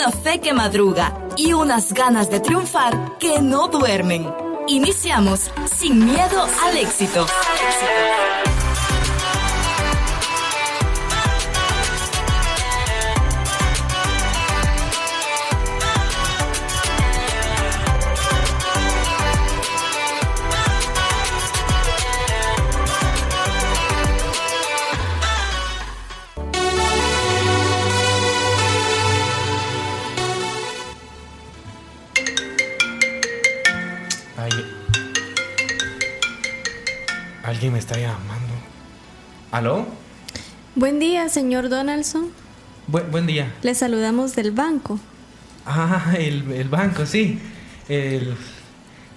una fe que madruga y unas ganas de triunfar que no duermen. Iniciamos Sin Miedo al Éxito. Alguien me está llamando. ¿Aló? Buen día, señor Donaldson. Buen día. Le saludamos del banco. Ah, el banco, sí.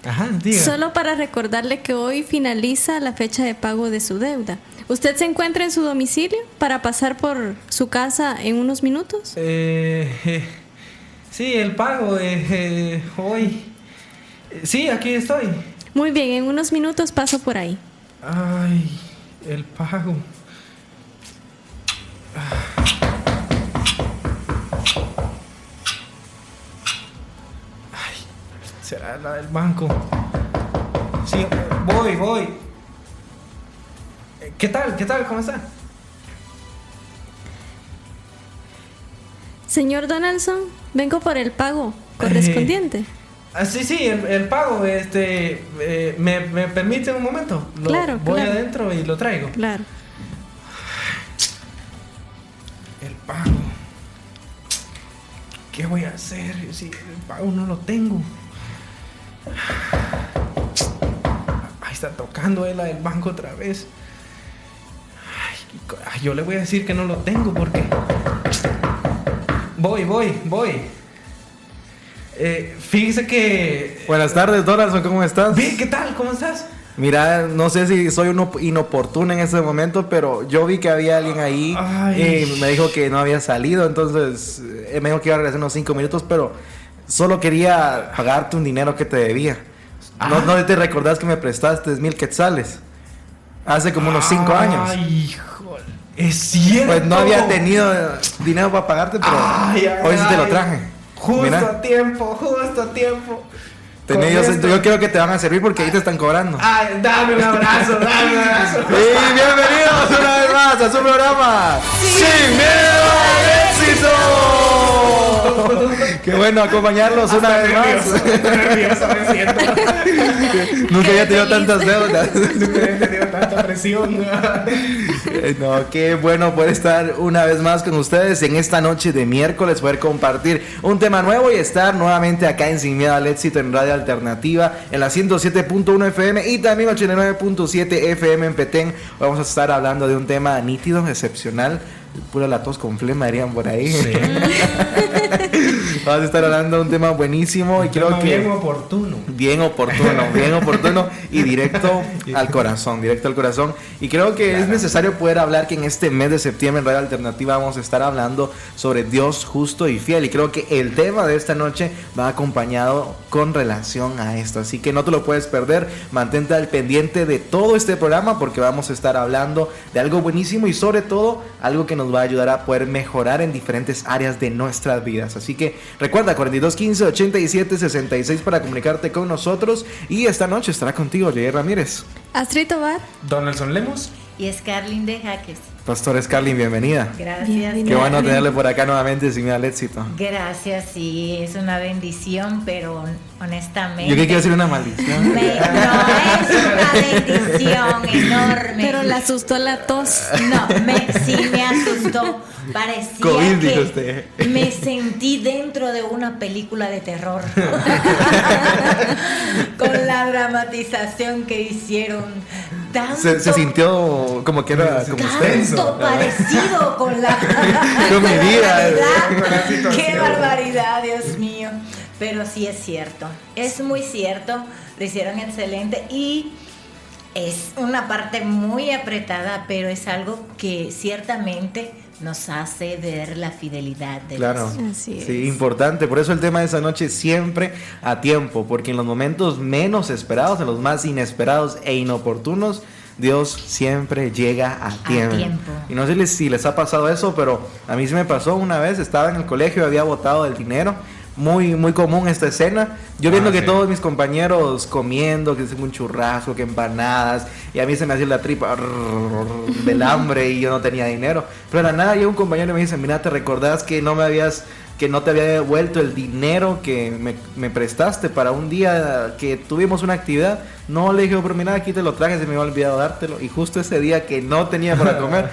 Ajá, diga. Solo para recordarle que hoy finaliza la fecha de pago de su deuda. ¿Usted se encuentra en su domicilio para pasar por su casa en unos minutos? Sí, el pago hoy. Sí, aquí estoy. Muy bien, en unos minutos paso por ahí. Ay, el pago. Ay, será la del banco. Sí, voy. ¿Qué tal? ¿Cómo está? Señor Donaldson, vengo por el pago correspondiente. Sí, el pago, ¿me permite un momento? Claro. Voy adentro y lo traigo. Claro. El pago. ¿Qué voy a hacer si el pago no lo tengo? Ahí está tocando la del banco otra vez. Ay, yo le voy a decir que no lo tengo porque... Voy. Fíjese que... Buenas tardes, Donaldson, ¿cómo estás? Bien, ¿qué tal? ¿Cómo estás? Mira, no sé si soy uno inoportuno en este momento, pero yo vi que había alguien ahí y me dijo que no había salido, entonces me dijo que iba a regresar unos 5 minutos, pero solo quería pagarte un dinero que te debía. ¿No te recordás que me prestaste 1,000 quetzales? Hace como unos 5 años. Ay, híjole. Es cierto. Pues no había tenido dinero para pagarte, pero hoy sí te lo traje. Justo a tiempo. Yo creo que te van a servir porque ahí te están cobrando. Ay, dame un abrazo. Y bienvenidos una vez más a su programa Sin Miedo al Éxito. Qué bueno acompañarlos una vez más. Nervioso me siento. Nunca había tenido tantas deudas. Nunca había tenido tanta presión. No, qué bueno poder estar una vez más con ustedes en esta noche de miércoles, poder compartir un tema nuevo y estar nuevamente acá en Sin Miedo al Éxito en Radio Alternativa en la 107.1 FM y también 89.7 FM en Petén. Vamos a estar hablando de un tema nítido, excepcional, pura la tos con flema dirían por ahí. Sí. Vamos a estar hablando de un tema buenísimo y creo que bien oportuno y directo al corazón. Y creo que es necesario poder hablar que en este mes de septiembre en Radio Alternativa vamos a estar hablando sobre Dios justo y fiel, y creo que el tema de esta noche va acompañado con relación a esto, así que no te lo puedes perder. Mantente al pendiente de todo este programa porque vamos a estar hablando de algo buenísimo y sobre todo algo que nos va a ayudar a poder mejorar en diferentes áreas de nuestras vidas. Así que recuerda 4215 87 66 para comunicarte con nosotros, y esta noche estará contigo Jair Ramírez, Astrid Tobar, Donaldson Lemos y Scarlin de Jaques. Pastor Scarlin, bienvenida. Gracias. Qué bueno tenerle por acá nuevamente, Sin Miedo al Éxito. Gracias, sí, es una bendición, pero honestamente... Yo quiero decir una maldición. No, es una bendición enorme. pero le asustó la tos. No, sí me asustó. Parecía COVID, que dijo usted. me sentí dentro de una película de terror. Con la dramatización que hicieron. Se sintió como que era como usted. Tanto parecido con la Con mi vida. Qué barbaridad, Dios mío. Pero sí es cierto, es muy cierto, lo hicieron excelente y es una parte muy apretada, pero es algo que ciertamente nos hace ver la fidelidad de Dios. Así es. Sí, importante. Por eso el tema de esta noche siempre a tiempo, porque en los momentos menos esperados, en los más inesperados e inoportunos, Dios siempre llega a tiempo. Y no sé si les ha pasado eso, pero a mí sí me pasó una vez. Estaba en el colegio y había botado el dinero. Muy, muy común esta escena. Yo viendo que todos mis compañeros comiendo, que es un churrasco, que empanadas, y a mí se me hacía la tripa del hambre y yo no tenía dinero. Pero de la nada llega un compañero y me dice, mira, ¿te recordás que no te había devuelto el dinero que me prestaste para un día que tuvimos una actividad? No, le dije, pero mira, aquí te lo traje, se me había olvidado dártelo. Y justo ese día que no tenía para comer,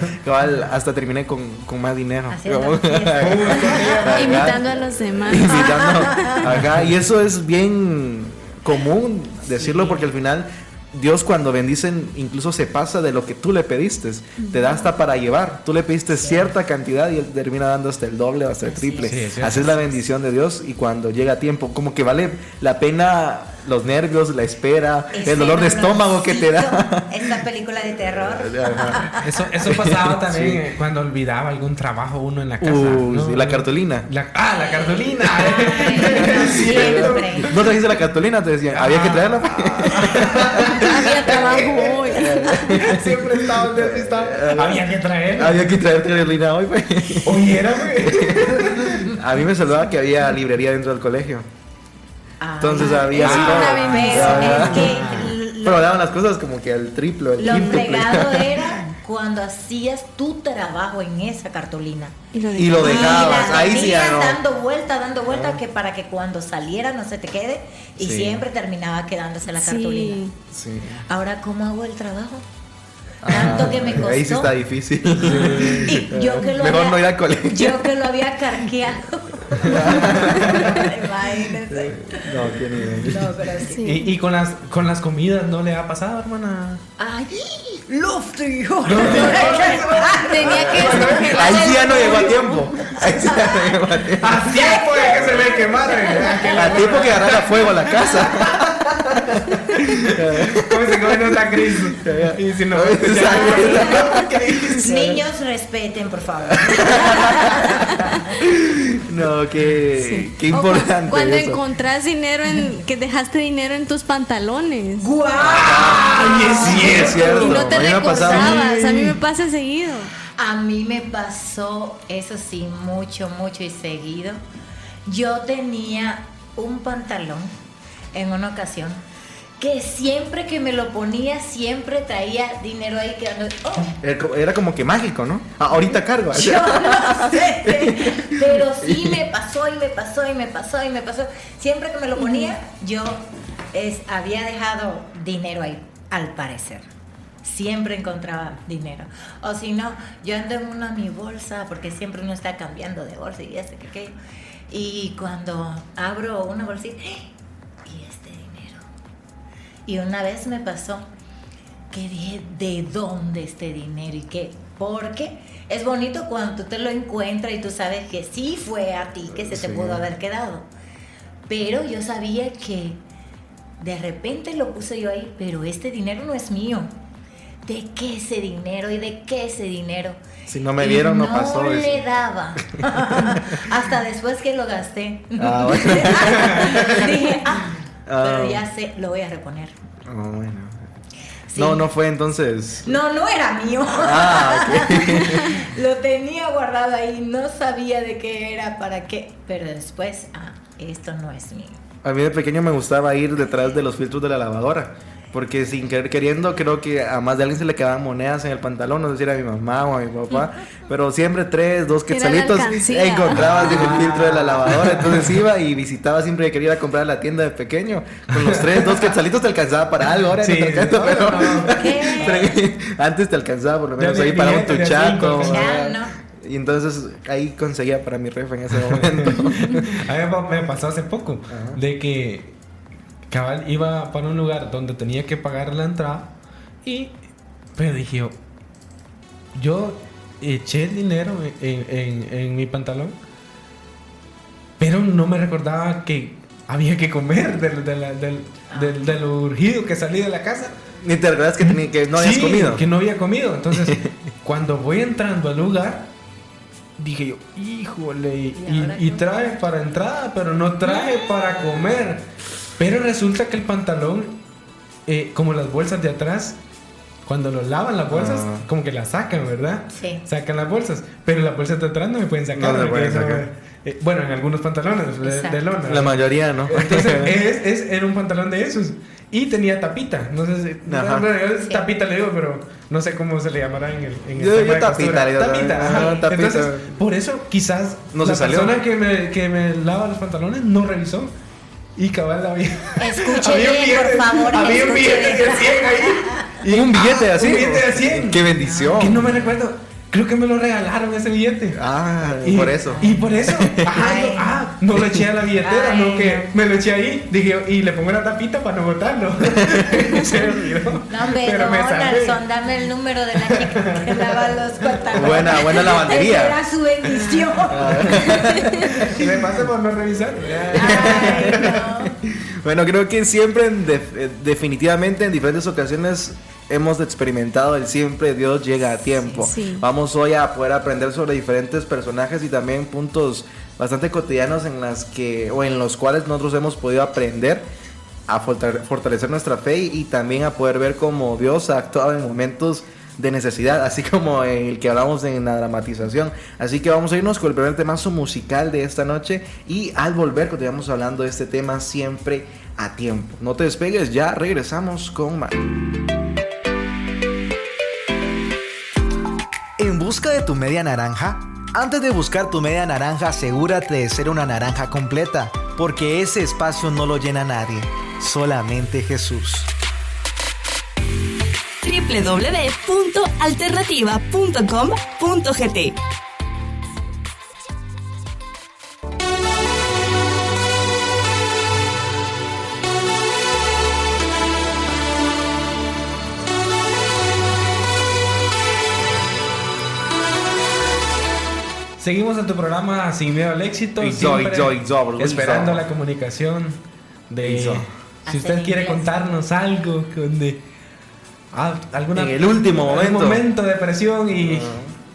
hasta terminé con más dinero. Imitando a los demás. Acá. Y eso es bien común decirlo, porque al final Dios, cuando bendicen, incluso se pasa de lo que tú le pediste. Te da hasta para llevar. Tú le pediste cierta cantidad y Él termina dando hasta el doble o hasta el triple. Así es la bendición de Dios. Y cuando llega tiempo, como que vale la pena los nervios, la espera, el dolor de estómago que te da. Esta película de terror. Eso pasaba también cuando olvidaba algún trabajo uno en la casa. ¿No? Sí, la cartulina. La cartulina. Siempre. ¿No trajiste la cartulina? Te decían, había que traerla. Había trabajo hoy. Siempre estaba despistado. Había que traer. Había que traer cartulina hoy, güey. Oye, era, güey. A mí me saludaba que había librería dentro del colegio. Entonces había pero daban las cosas como que al triple, lo fregado era cuando hacías tu trabajo en esa cartulina y lo dejabas, ahí sí ya no. dando vuelta que para que cuando saliera no se te quede, y siempre terminaba quedándose la cartulina. Sí. Ahora, ¿cómo hago el trabajo? Tanto que me costó. Ahí sí está difícil. Y yo que mejor no ir al colegio. Yo que lo había carqueado. Imagínense. No, qué nivel. No, pero sí. Y con las comidas no le ha pasado, hermana. Ay, Lofty. Tenía que ahí sí ya no llegó a tiempo. A tiempo de que se le quemara. A tiempo que agarrara fuego a la casa. ¿Cómo se come esta crisis? Y si no, niños, respeten, por favor. No, qué importante. Cuando eso. encontrás dinero que dejaste dinero en tus pantalones. ¡Guau! Sí, es cierto. Y no te A mí me pasaba. recordabas. A mí me pasa seguido. A mí me pasó, eso sí, mucho y seguido. Yo tenía un pantalón en una ocasión que siempre que me lo ponía, siempre traía dinero ahí quedando. Era como que mágico, ¿no? Ahorita cargo. Yo no sé, pero sí me pasó. Siempre que me lo ponía, yo había dejado dinero ahí, al parecer. Siempre encontraba dinero. O si no, yo ando en mi bolsa, porque siempre uno está cambiando de bolsa y aquello. Y cuando abro una bolsita, y una vez me pasó que dije, ¿de dónde este dinero? ¿Y qué? Porque es bonito cuando tú te lo encuentras y tú sabes que sí fue a ti que se te pudo haber quedado. Pero yo sabía que de repente lo puse yo ahí, pero este dinero no es mío. ¿De qué ese dinero? ¿Y de qué ese dinero? Si no me vieron, no pasó. No le daba. Hasta después que lo gasté. Bueno. Dije, pero ya sé, lo voy a reponer. Bueno. Sí. No fue entonces. No era mío. Okay. Lo tenía guardado ahí, no sabía de qué era, para qué. Pero después, esto no es mío. A mí de pequeño me gustaba ir detrás de los filtros de la lavadora. Porque sin querer queriendo, creo que a más de alguien se le quedaban monedas en el pantalón, no sé si era a mi mamá o a mi papá, pero siempre 3, 2 quetzalitos encontrabas en el filtro de la lavadora. Entonces iba y visitaba siempre que quería ir a comprar a la tienda de pequeño. Con los 3, 2 quetzalitos te alcanzaba para algo, ahora no te alcanza, pero antes te alcanzaba por lo menos ahí para un tuchaco. Y entonces ahí conseguía para mi ref en ese momento. A mí me pasó hace poco de que cabal iba para un lugar donde tenía que pagar la entrada, pero dije yo eché el dinero en mi pantalón, pero no me recordaba que había que comer de lo urgido que salí de la casa. Ni te recuerdas que no habías comido. Que no había comido. Entonces cuando voy entrando al lugar, dije yo, híjole, y trae para entrada, pero no trae para comer. Pero resulta que el pantalón, como las bolsas de atrás, cuando los lavan las bolsas, como que las sacan, ¿verdad? Sí. Sacan las bolsas, pero las bolsas de atrás no me pueden sacar. No se pueden sacar. Bueno, en algunos pantalones de lona. La mayoría, ¿no? Entonces, era un pantalón de esos. Y tenía tapita. No sé si. Yo tapita le digo, pero no sé cómo se le llamará en el yo tema de tapita le digo. Tapita. Entonces, por eso quizás no la se salió. persona que me lava los pantalones no revisó. Y cabal había. Escuche bien, por favor. Había un billete de 100 ahí. ¿Y un billete de 100? Un billete de 100. ¡Qué bendición! Que no me recuerdo. Creo que me lo regalaron ese billete. Por eso. Y por eso. No lo eché a la billetera, no que me lo eché ahí. Dije, y le pongo la tapita para no botarlo. Se me olvidó. No, pero Nelson, dame el número de la chica que lava los pantalones. Buena lavandería. Esa era su bendición. Me pasa por no revisar. Ay, no. Bueno, creo que siempre, definitivamente, en diferentes ocasiones hemos experimentado el siempre Dios llega a tiempo. Sí. Vamos hoy a poder aprender sobre diferentes personajes y también puntos bastante cotidianos en los cuales nosotros hemos podido aprender a fortalecer nuestra fe y también a poder ver cómo Dios ha actuado en momentos de necesidad, así como el que hablamos en la dramatización. Así que vamos a irnos con el primer temazo musical de esta noche y al volver continuamos hablando de este tema siempre a tiempo. No te despegues, ya regresamos con más. ¿En busca de tu media naranja? Antes de buscar tu media naranja, asegúrate de ser una naranja completa, porque ese espacio no lo llena nadie, solamente Jesús. www.alternativa.com.gt. Seguimos en tu programa Sin Miedo al Éxito. Esperando la comunicación de... Si usted quiere contarnos algo en el último momento de presión y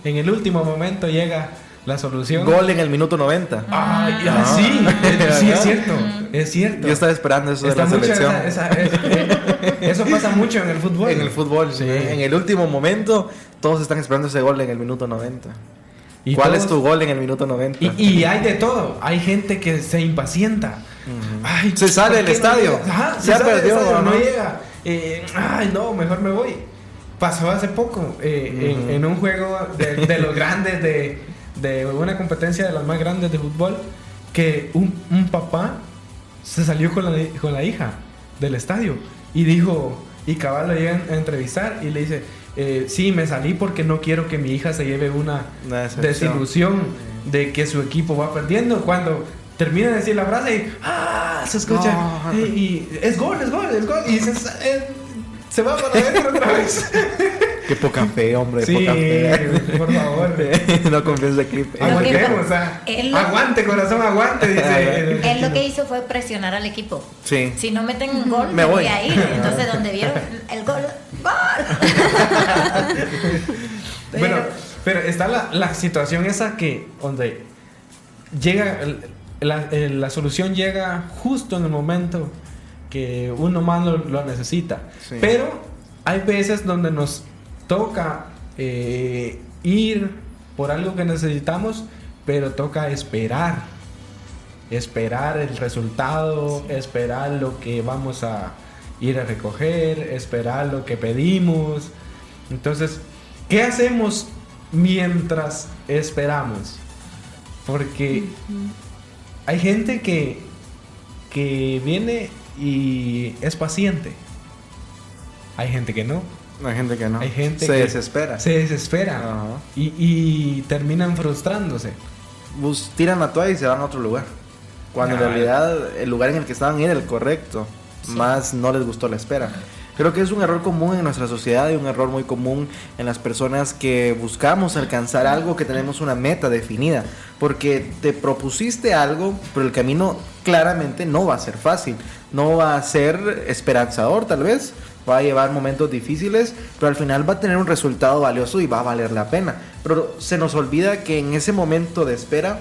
en el último momento llega la solución. Gol en el minuto 90. Sí, es cierto. Yo estaba esperando eso de la selección. Eso pasa mucho en el fútbol. En el fútbol, sí. En el último momento todos están esperando ese gol en el minuto 90. ¿Cuál es tu gol en el minuto 90? Y hay de todo. Hay gente que se impacienta. Se sale del estadio. Se perdió, no llega. Mejor me voy. Pasó hace poco en un juego de los grandes, de una competencia de las más grandes de fútbol, que un papá se salió con la hija del estadio y dijo, y cabal lo llegan a entrevistar y le dice, sí, me salí porque no quiero que mi hija se lleve una desilusión de que su equipo va perdiendo. Cuando termina de decir la frase y se escucha y es gol y se va para adentro otra vez. Qué poca fe, hombre. Sí, poca fe. Por favor. No confíes en ese clip. Aguante, corazón, aguante. Dice. Él lo que hizo fue presionar al equipo. Sí. Si no meten un gol, me voy a ir. Entonces, donde vieron el gol, Bueno, pero está la situación esa que donde llega la solución llega justo en el momento que uno más lo necesita. Sí. Pero hay veces donde nos toca ir por algo que necesitamos, pero toca esperar el resultado, esperar lo que vamos a ir a recoger, esperar lo que pedimos. Entonces, ¿qué hacemos mientras esperamos? Porque hay gente que viene y es paciente. Hay gente que no. Hay gente que no. Hay gente se que desespera. Se desespera. Y terminan frustrándose. Tiran la toalla y se van a otro lugar. Cuando en realidad el lugar en el que estaban era el correcto. Sí. Más no les gustó la espera. Creo que es un error común en nuestra sociedad y un error muy común en las personas que buscamos alcanzar algo, que tenemos una meta definida. Porque te propusiste algo, pero el camino claramente no va a ser fácil. No va a ser esperanzador tal vez. Va a llevar momentos difíciles, pero al final va a tener un resultado valioso y va a valer la pena. Pero se nos olvida que en ese momento de espera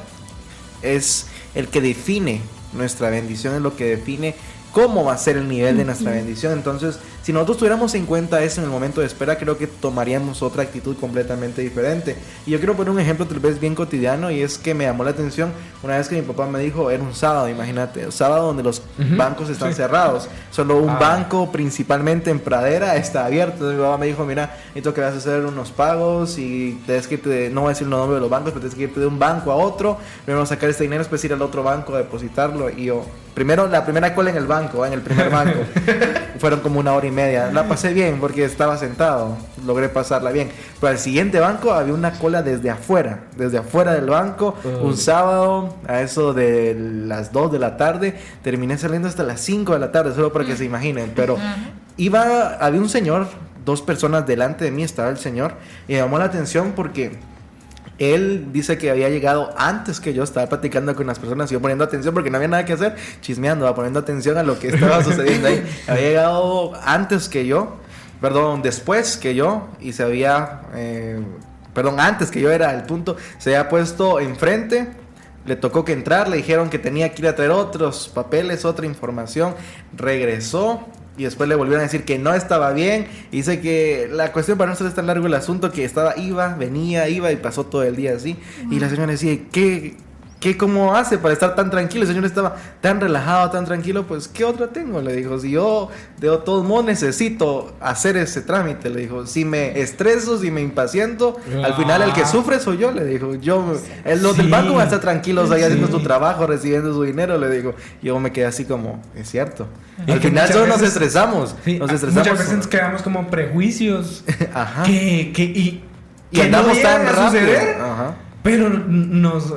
es el que define nuestra bendición, es lo que define cómo va a ser el nivel de nuestra bendición. Entonces Si nosotros tuviéramos en cuenta eso en el momento de espera, creo que tomaríamos otra actitud completamente diferente. Y yo quiero poner un ejemplo tal vez bien cotidiano, y es que me llamó la atención una vez que mi papá me dijo, era un sábado, imagínate, un sábado donde los bancos están cerrados, solo un banco principalmente en Pradera está abierto. Entonces mi papá me dijo, mira, necesito que vas a hacer unos pagos y tienes que irte, no voy a decir el nombre de los bancos, pero tienes que irte de un banco a otro, primero sacar este dinero, después ir al otro banco a depositarlo. Y yo, primero, la primera cola en el banco, en el primer banco, fueron como 1 hora y media. La pasé bien porque estaba sentado, logré pasarla bien. Pero al siguiente banco había una cola desde afuera del banco. Un sábado, a eso de las 2 de la tarde, terminé saliendo hasta las 5 de la tarde, solo para que se imaginen. Pero había un señor, 2 personas delante de mí estaba el señor, y me llamó la atención porque él dice que había llegado antes que yo. Estaba platicando con las personas y yo poniendo atención porque no había nada que hacer, chismeando, poniendo atención a lo que estaba sucediendo ahí. Había llegado antes que yo, después que yo, y se había, antes que yo era el punto, se había puesto enfrente. Le tocó que entrar, le dijeron que tenía que ir a traer otros papeles, otra información, regresó. Y después le volvieron a decir que no estaba bien. Y dice que la cuestión, para no ser tan largo el asunto, que venía, iba y pasó todo el día así. Y la señora decía, ¿cómo hace para estar tan tranquilo? El señor estaba tan relajado, tan tranquilo. Pues, ¿qué otra tengo? Le dijo, si yo de todos modos necesito hacer ese trámite. Le dijo, si me estreso, si me impaciento, al final el que sufre soy yo. Le dijo, los del banco van a estar tranquilos ahí haciendo su trabajo, recibiendo su dinero. Le digo, yo me quedé así como, es cierto. Al final solo nos estresamos. Muchas veces nos quedamos como prejuicios. Ajá. Y andamos tan rápido. Ajá. Pero nos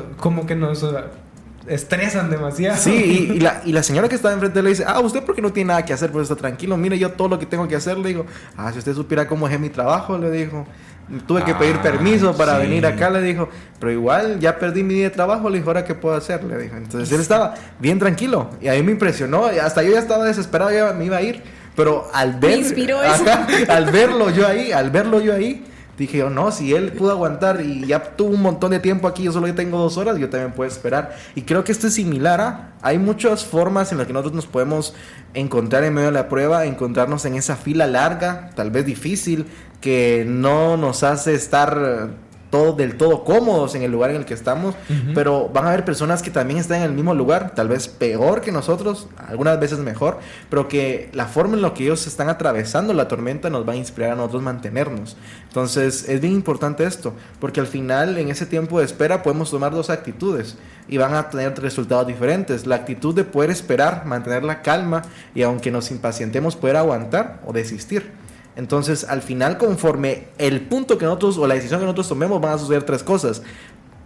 estresan demasiado. Sí, y la señora que estaba enfrente le dice, ¿usted por qué no tiene nada que hacer? Pues está tranquilo, mire yo todo lo que tengo que hacer. Le digo, si usted supiera cómo es mi trabajo, le dijo. Tuve que pedir permiso para venir acá, le dijo. Pero igual, ya perdí mi día de trabajo, le dijo, ¿ahora qué puedo hacer? Le dijo. Entonces él estaba bien tranquilo. Y a mí me impresionó. Hasta yo ya estaba desesperado, ya me iba a ir. Pero al verlo yo ahí, dije yo, no, si él pudo aguantar y ya tuvo un montón de tiempo aquí, yo solo tengo 2 horas, yo también puedo esperar. Y creo que esto es similar hay muchas formas en las que nosotros nos podemos encontrar en medio de la prueba, encontrarnos en esa fila larga, tal vez difícil, que no nos hace estar del todo cómodos en el lugar en el que estamos, pero van a haber personas que también están en el mismo lugar, tal vez peor que nosotros, algunas veces mejor, pero que la forma en la que ellos están atravesando la tormenta nos va a inspirar a nosotros mantenernos. Entonces es bien importante esto, porque al final en ese tiempo de espera podemos tomar 2 actitudes y van a tener resultados diferentes. La actitud de poder esperar, mantener la calma y aunque nos impacientemos poder aguantar o desistir. Entonces, al final, conforme el punto que nosotros o la decisión que nosotros tomemos, van a suceder 3 cosas.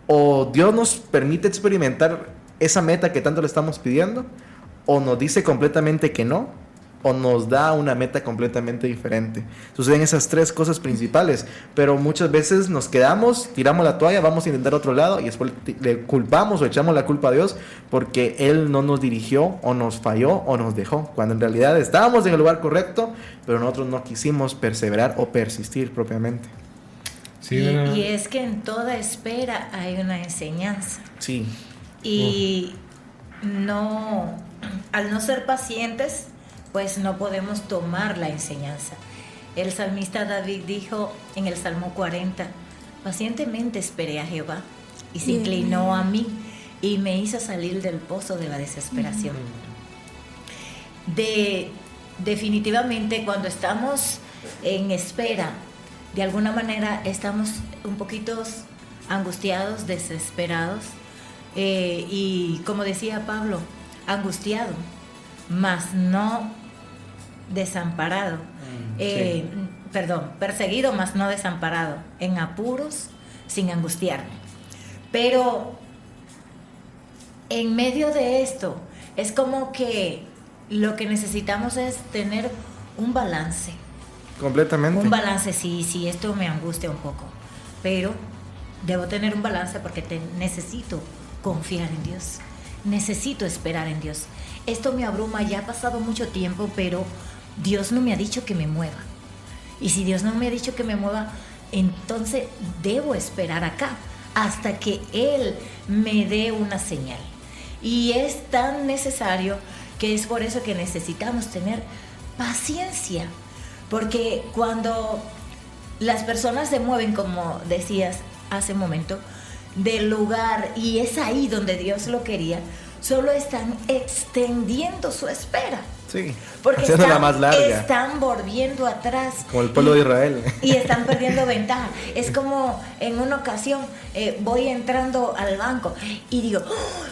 O Dios nos permite experimentar esa meta que tanto le estamos pidiendo, o nos dice completamente que no, o nos da una meta completamente diferente. Suceden esas 3 cosas principales, pero muchas veces nos quedamos, tiramos la toalla, vamos a intentar otro lado y después le culpamos o echamos la culpa a Dios porque Él no nos dirigió o nos falló o nos dejó, cuando en realidad estábamos en el lugar correcto, pero nosotros no quisimos perseverar o persistir propiamente. Sí, y es que en toda espera hay una enseñanza. Sí. Y al no ser pacientes, pues no podemos tomar la enseñanza. El salmista David dijo en el Salmo 40, pacientemente esperé a Jehová y se inclinó a mí y me hizo salir del pozo de la desesperación. Definitivamente cuando estamos en espera, de alguna manera estamos un poquito angustiados, desesperados, y como decía Pablo, angustiado, mas no desamparado, perseguido mas no desamparado, en apuros sin angustiarme. Pero en medio de esto es como que lo que necesitamos es tener un balance. Completamente. Un balance, sí, esto me angustia un poco, pero debo tener un balance porque necesito confiar en Dios, necesito esperar en Dios. Esto me abruma, ya ha pasado mucho tiempo, pero Dios no me ha dicho que me mueva. Y si Dios no me ha dicho que me mueva, entonces debo esperar acá hasta que Él me dé una señal. Y es tan necesario que es por eso que necesitamos tener paciencia. Porque cuando las personas se mueven, como decías hace un momento, del lugar, y es ahí donde Dios lo quería, solo están extendiendo su espera. Sí, porque haciéndola más larga. Están volviendo atrás. Como el pueblo de Israel. Y están perdiendo ventaja. Es como en una ocasión voy entrando al banco y digo, ¡oh,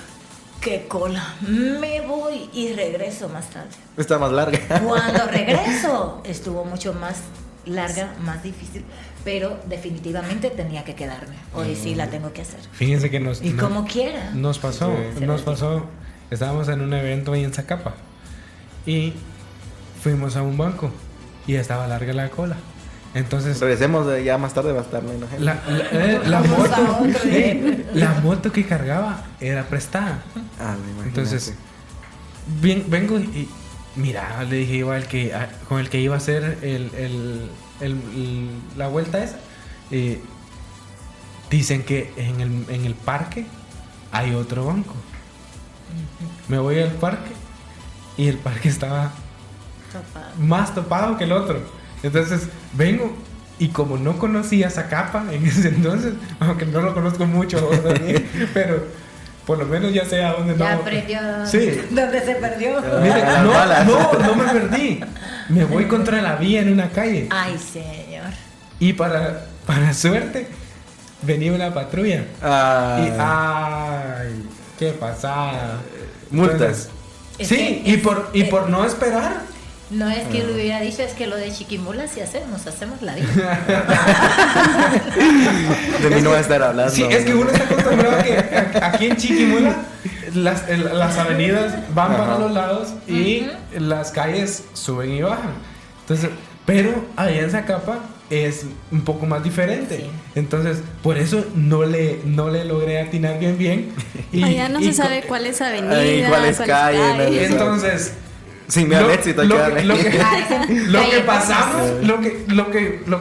qué cola! Me voy y regreso más tarde. Está más larga. Cuando regreso estuvo mucho más larga, más difícil, pero definitivamente tenía que quedarme. Hoy sí la tengo que hacer. Fíjense que como quiera. Nos pasó, estábamos en un evento ahí en Zacapa y fuimos a un banco y estaba larga la cola. Entonces regresemos ya más tarde, va a estar menos gente. La moto que cargaba era prestada. Entonces vengo y mira, le dije igual que con el que iba a hacer la vuelta esa, dicen que en el parque hay otro banco. Me voy al parque y el parque estaba más topado que el otro. Entonces vengo y como no conocía Zacapa en ese entonces, aunque no lo conozco mucho también, pero por lo menos ya sé a dónde ya aprendió. Sí. ¿Dónde se perdió? Mire, no me perdí. Me voy contra la vía en una calle. Ay, señor. Y para suerte venía una patrulla. Ay, qué pasada. Multas. Sí, y por no esperar. No es que lo hubiera dicho, es que lo de Chiquimula sí hacemos la vida. De mí no va a estar hablando. Sí, es que uno está acostumbrado a que aquí en Chiquimula las avenidas van para los lados y las calles suben y bajan. Entonces, pero allá en Zacapa es un poco más diferente. Sí. Entonces, por eso no le logré atinar bien. Y, allá no se sabe cuál es avenida, cuál es calle. Entonces, sin mi éxito lo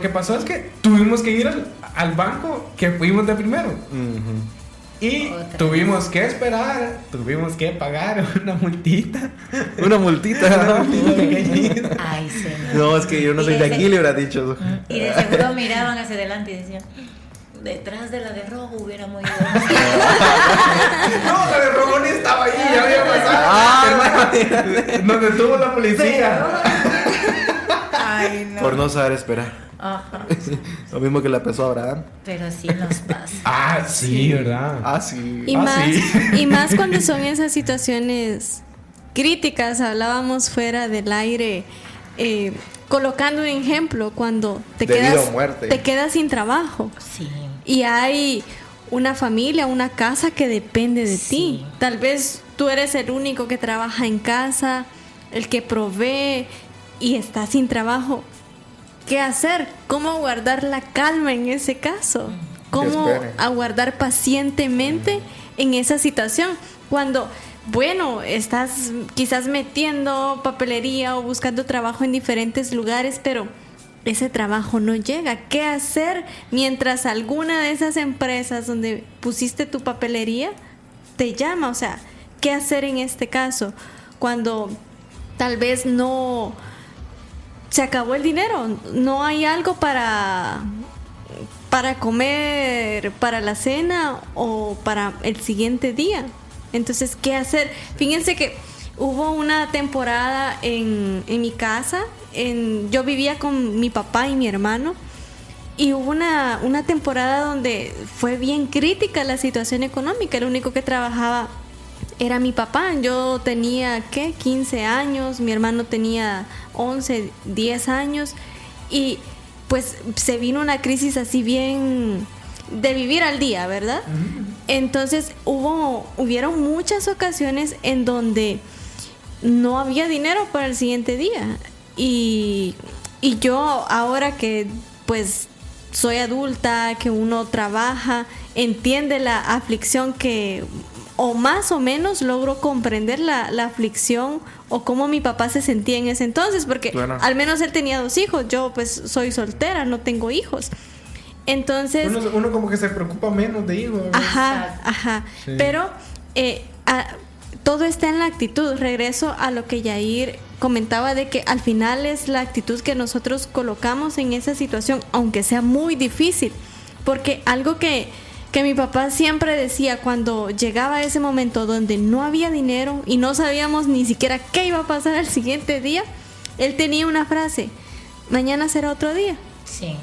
que pasó es que tuvimos que ir al banco que fuimos de primero. Y tuvimos que esperar, tuvimos que pagar una multita. Una multita pequeñita. Ay, señor. No, es que yo no soy de aquí, le hubiera dicho. Y de seguro miraban hacia adelante y decían, detrás de la de rojo hubiéramos ido. No, la de rojo ni estaba ahí, ya había pasado. Nos detuvo la policía. Ay, no. Por no saber esperar. Ajá. Lo mismo que le pasó a Abraham. Pero sí nos pasa. Sí, ¿verdad? Sí. Y más cuando son esas situaciones críticas. Hablábamos fuera del aire, colocando un ejemplo, cuando te quedas sin trabajo. Sí. Y hay una familia, una casa que depende de ti. Tal vez tú eres el único que trabaja en casa, el que provee y estás sin trabajo. ¿Qué hacer? ¿Cómo guardar la calma en ese caso? ¿Cómo aguardar pacientemente en esa situación? Cuando, bueno, estás quizás metiendo papelería o buscando trabajo en diferentes lugares, pero ese trabajo no llega. ¿Qué hacer mientras alguna de esas empresas donde pusiste tu papelería te llama? O sea, ¿qué hacer en este caso? Cuando tal vez no se acabó el dinero, no hay algo para comer, para la cena o para el siguiente día. Entonces, ¿qué hacer? Fíjense que hubo una temporada en mi casa, yo vivía con mi papá y mi hermano, y hubo una temporada donde fue bien crítica la situación económica. El único que trabajaba era mi papá. Yo tenía, 15 años, mi hermano tenía 11, 10 años, y pues se vino una crisis así bien de vivir al día, ¿verdad? Entonces hubieron muchas ocasiones en donde no había dinero para el siguiente día, y yo ahora que pues soy adulta, que uno trabaja, entiende la aflicción o más o menos logro comprender la aflicción o cómo mi papá se sentía en ese entonces, porque al menos él tenía 2 hijos, yo pues soy soltera, no tengo hijos. Entonces uno como que se preocupa menos de hijos. Ajá. Sí. Pero todo está en la actitud. Regreso a lo que Yair comentaba de que al final es la actitud que nosotros colocamos en esa situación, aunque sea muy difícil. Porque algo que mi papá siempre decía cuando llegaba ese momento donde no había dinero y no sabíamos ni siquiera qué iba a pasar el siguiente día, él tenía una frase: mañana será otro día. Sí.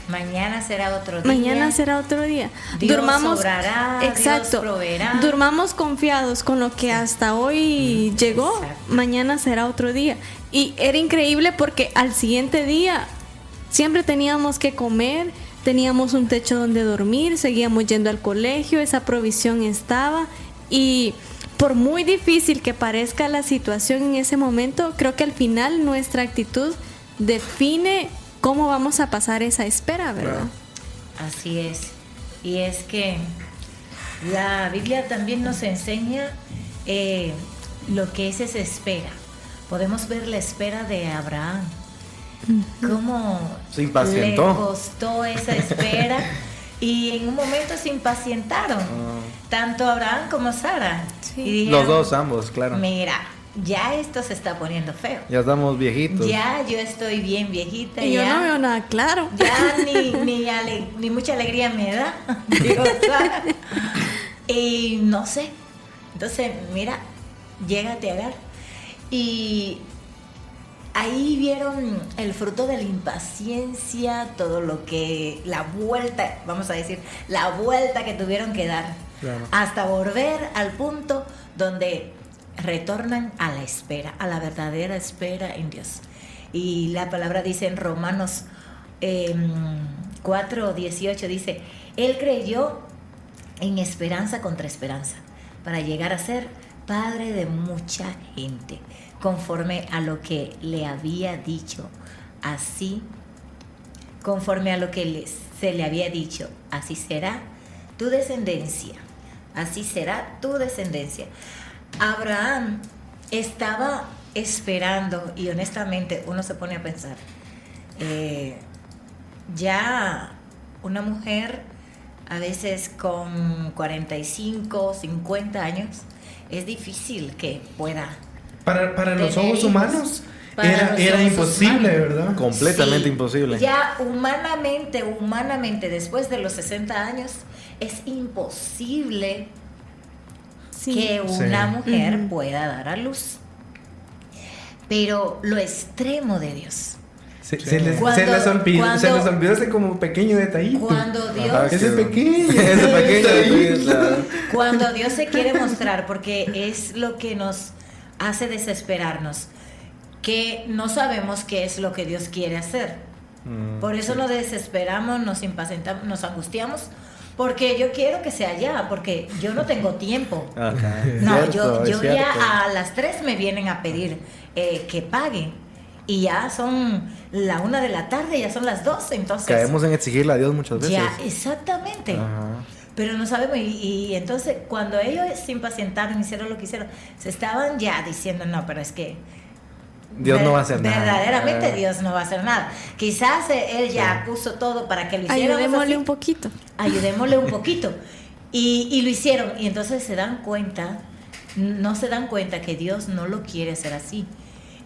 Mañana será otro día. Mañana será otro día. Dios obrará, exacto. Dios proveerá. Durmamos confiados con lo que hasta hoy llegó. Exacto. Mañana será otro día. Y era increíble porque al siguiente día siempre teníamos que comer, teníamos un techo donde dormir, seguíamos yendo al colegio, esa provisión estaba. Y por muy difícil que parezca la situación en ese momento, creo que al final nuestra actitud define cómo vamos a pasar esa espera, ¿verdad? Así es. Y es que la Biblia también nos enseña lo que es esa espera. Podemos ver la espera de Abraham. Cómo se impacientó. Le costó esa espera y en un momento se impacientaron. Tanto Abraham como Sara. Sí. Y dijeron, Los dos, ambos, claro. Mira, ya esto se está poniendo feo. Ya estamos viejitos. Ya yo estoy bien viejita. Y yo ya, no veo nada claro. Ya ni mucha alegría me da. Digo, Sara. Y no sé. Entonces, mira, llégate a Agar. Y ahí vieron el fruto de la impaciencia, todo lo que, la vuelta, vamos a decir, la vuelta que tuvieron que dar. Claro. Hasta volver al punto donde retornan a la espera, a la verdadera espera en Dios. Y la palabra dice en Romanos 4:18, dice: Él creyó en esperanza contra esperanza, para llegar a ser padre de mucha gente, conforme a lo que le había dicho. Así, conforme a lo que se le había dicho, así será tu descendencia. Así será tu descendencia. Abraham estaba esperando, y honestamente uno se pone a pensar, ya una mujer a veces con 45, 50 años, es difícil que pueda. Para los ojos humanos era imposible, ¿verdad? Completamente imposible. Ya humanamente, después de los 60 años, es imposible que una mujer pueda dar a luz. Pero lo extremo de Dios. Se les olvidó ese como pequeño detallito. Cuando Dios... Ese pequeño Cuando Dios se quiere mostrar, porque es lo que nos hace desesperarnos, que no sabemos qué es lo que Dios quiere hacer. Por eso nos desesperamos, nos impacientamos, nos angustiamos, porque yo quiero que sea ya, porque yo no tengo tiempo. Ajá, no, cierto, yo ya a las 3 me vienen a pedir que pague. Y ya son la 1 de la tarde, ya son las 12, entonces... Caemos en exigirle a Dios muchas veces. Ya, exactamente. Ajá. Pero no sabemos, y entonces cuando ellos se impacientaron, hicieron lo que hicieron, se estaban ya diciendo, no, pero es que... Dios no va a hacer nada. Verdaderamente Dios no va a hacer nada. Quizás Él ya puso todo para que lo hicieran. Ayudémosle un poquito. Ayudémosle un poquito. Y lo hicieron. Y entonces se dan cuenta, no se dan cuenta que Dios no lo quiere hacer así.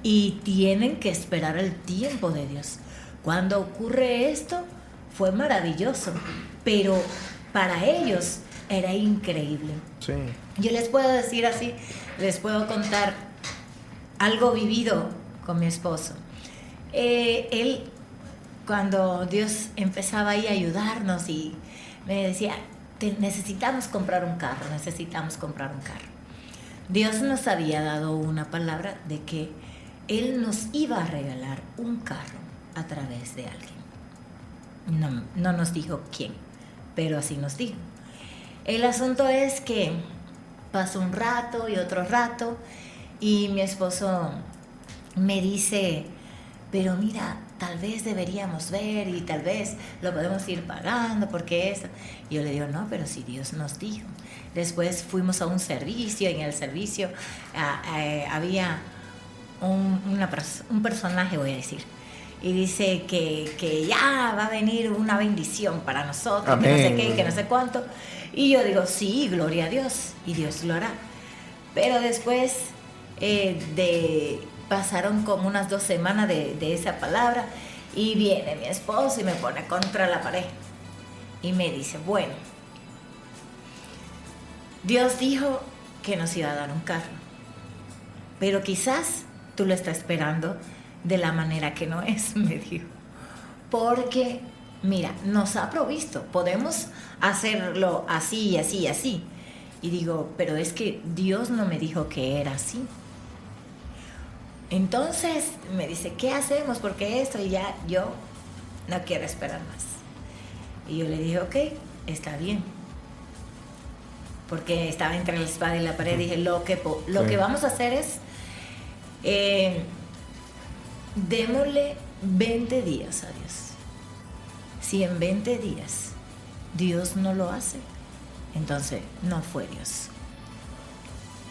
Y tienen que esperar el tiempo de Dios. Cuando ocurre esto, fue maravilloso. Pero para ellos era increíble. Sí. Yo les puedo decir así, les puedo contar algo vivido con mi esposo. Él, cuando Dios empezaba ahí a ayudarnos y me decía, necesitamos comprar un carro. Dios nos había dado una palabra de que Él nos iba a regalar un carro a través de alguien. No nos dijo quién, pero así nos dijo. El asunto es que pasó un rato y otro rato y mi esposo me dice, pero mira, tal vez deberíamos ver y tal vez lo podemos ir pagando porque eso. Y yo le digo, no, pero si Dios nos dijo. Después fuimos a un servicio, en el servicio había un personaje, voy a decir, y dice que ya va a venir una bendición para nosotros, amén, que no sé qué, que no sé cuánto. Y yo digo, sí, gloria a Dios, y Dios lo hará. Pero después de pasaron como unas 2 semanas de esa palabra y viene mi esposo y me pone contra la pared y me dice, bueno, Dios dijo que nos iba a dar un carro, pero quizás tú lo estás esperando de la manera que no es, me dijo, porque mira, nos ha provisto, podemos hacerlo así, así, así. Y digo, pero es que Dios no me dijo que era así. Entonces me dice, ¿qué hacemos? Porque esto, y ya yo no quiero esperar más. Y yo le dije, ok, está bien. Porque estaba entre la espada y la pared. Dije, lo que vamos a hacer es, démosle 20 días a Dios. Si en 20 días Dios no lo hace, entonces no fue Dios.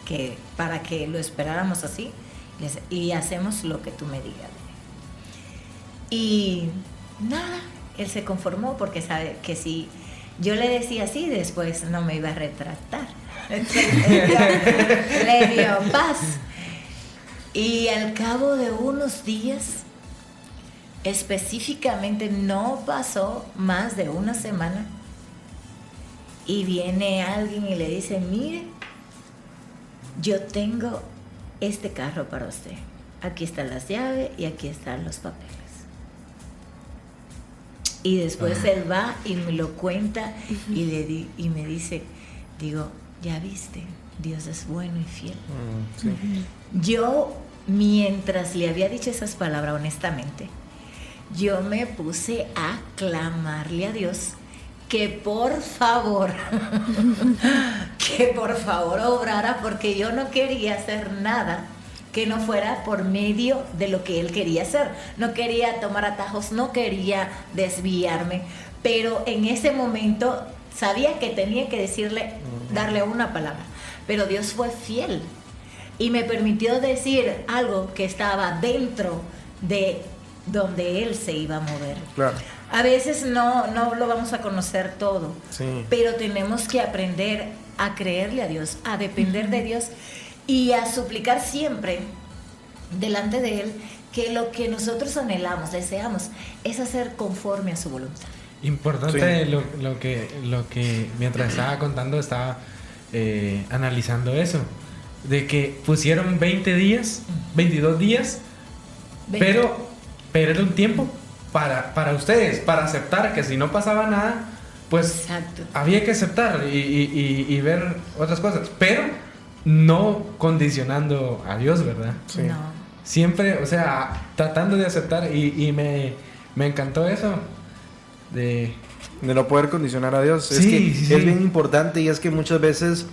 Que para que lo esperáramos así y hacemos lo que tú me digas. Y nada, él se conformó porque sabe que si yo le decía así, después no me iba a retratar. Le dio paz. Y al cabo de unos días, específicamente no pasó más de una semana, y viene alguien y le dice, mire, yo tengo este carro para usted. Aquí están las llaves y aquí están los papeles. Y después él va y me lo cuenta y me dice, digo, ya viste, Dios es bueno y fiel. Sí. Yo, mientras le había dicho esas palabras, honestamente, yo me puse a clamarle a Dios que por favor obrara, porque yo no quería hacer nada que no fuera por medio de lo que él quería hacer. No quería tomar atajos, no quería desviarme, pero en ese momento sabía que tenía que darle una palabra, pero Dios fue fiel y me permitió decir algo que estaba dentro de donde él se iba a mover. Claro. A veces no lo vamos a conocer todo, sí, pero tenemos que aprender a creerle a Dios, a depender de Dios y a suplicar siempre delante de Él que lo que nosotros anhelamos, deseamos, es hacer conforme a su voluntad. Importante, sí. lo que mientras estaba contando estaba analizando eso, de que pusieron 20 días, 22 días, 20. Pero era un tiempo para ustedes, para aceptar que si no pasaba nada, pues exacto, había que aceptar y ver otras cosas, pero no condicionando a Dios, ¿verdad? Sí. No. Siempre, o sea, tratando de aceptar y me encantó eso de no poder condicionar a Dios. Sí, es que es bien importante, y es que muchas veces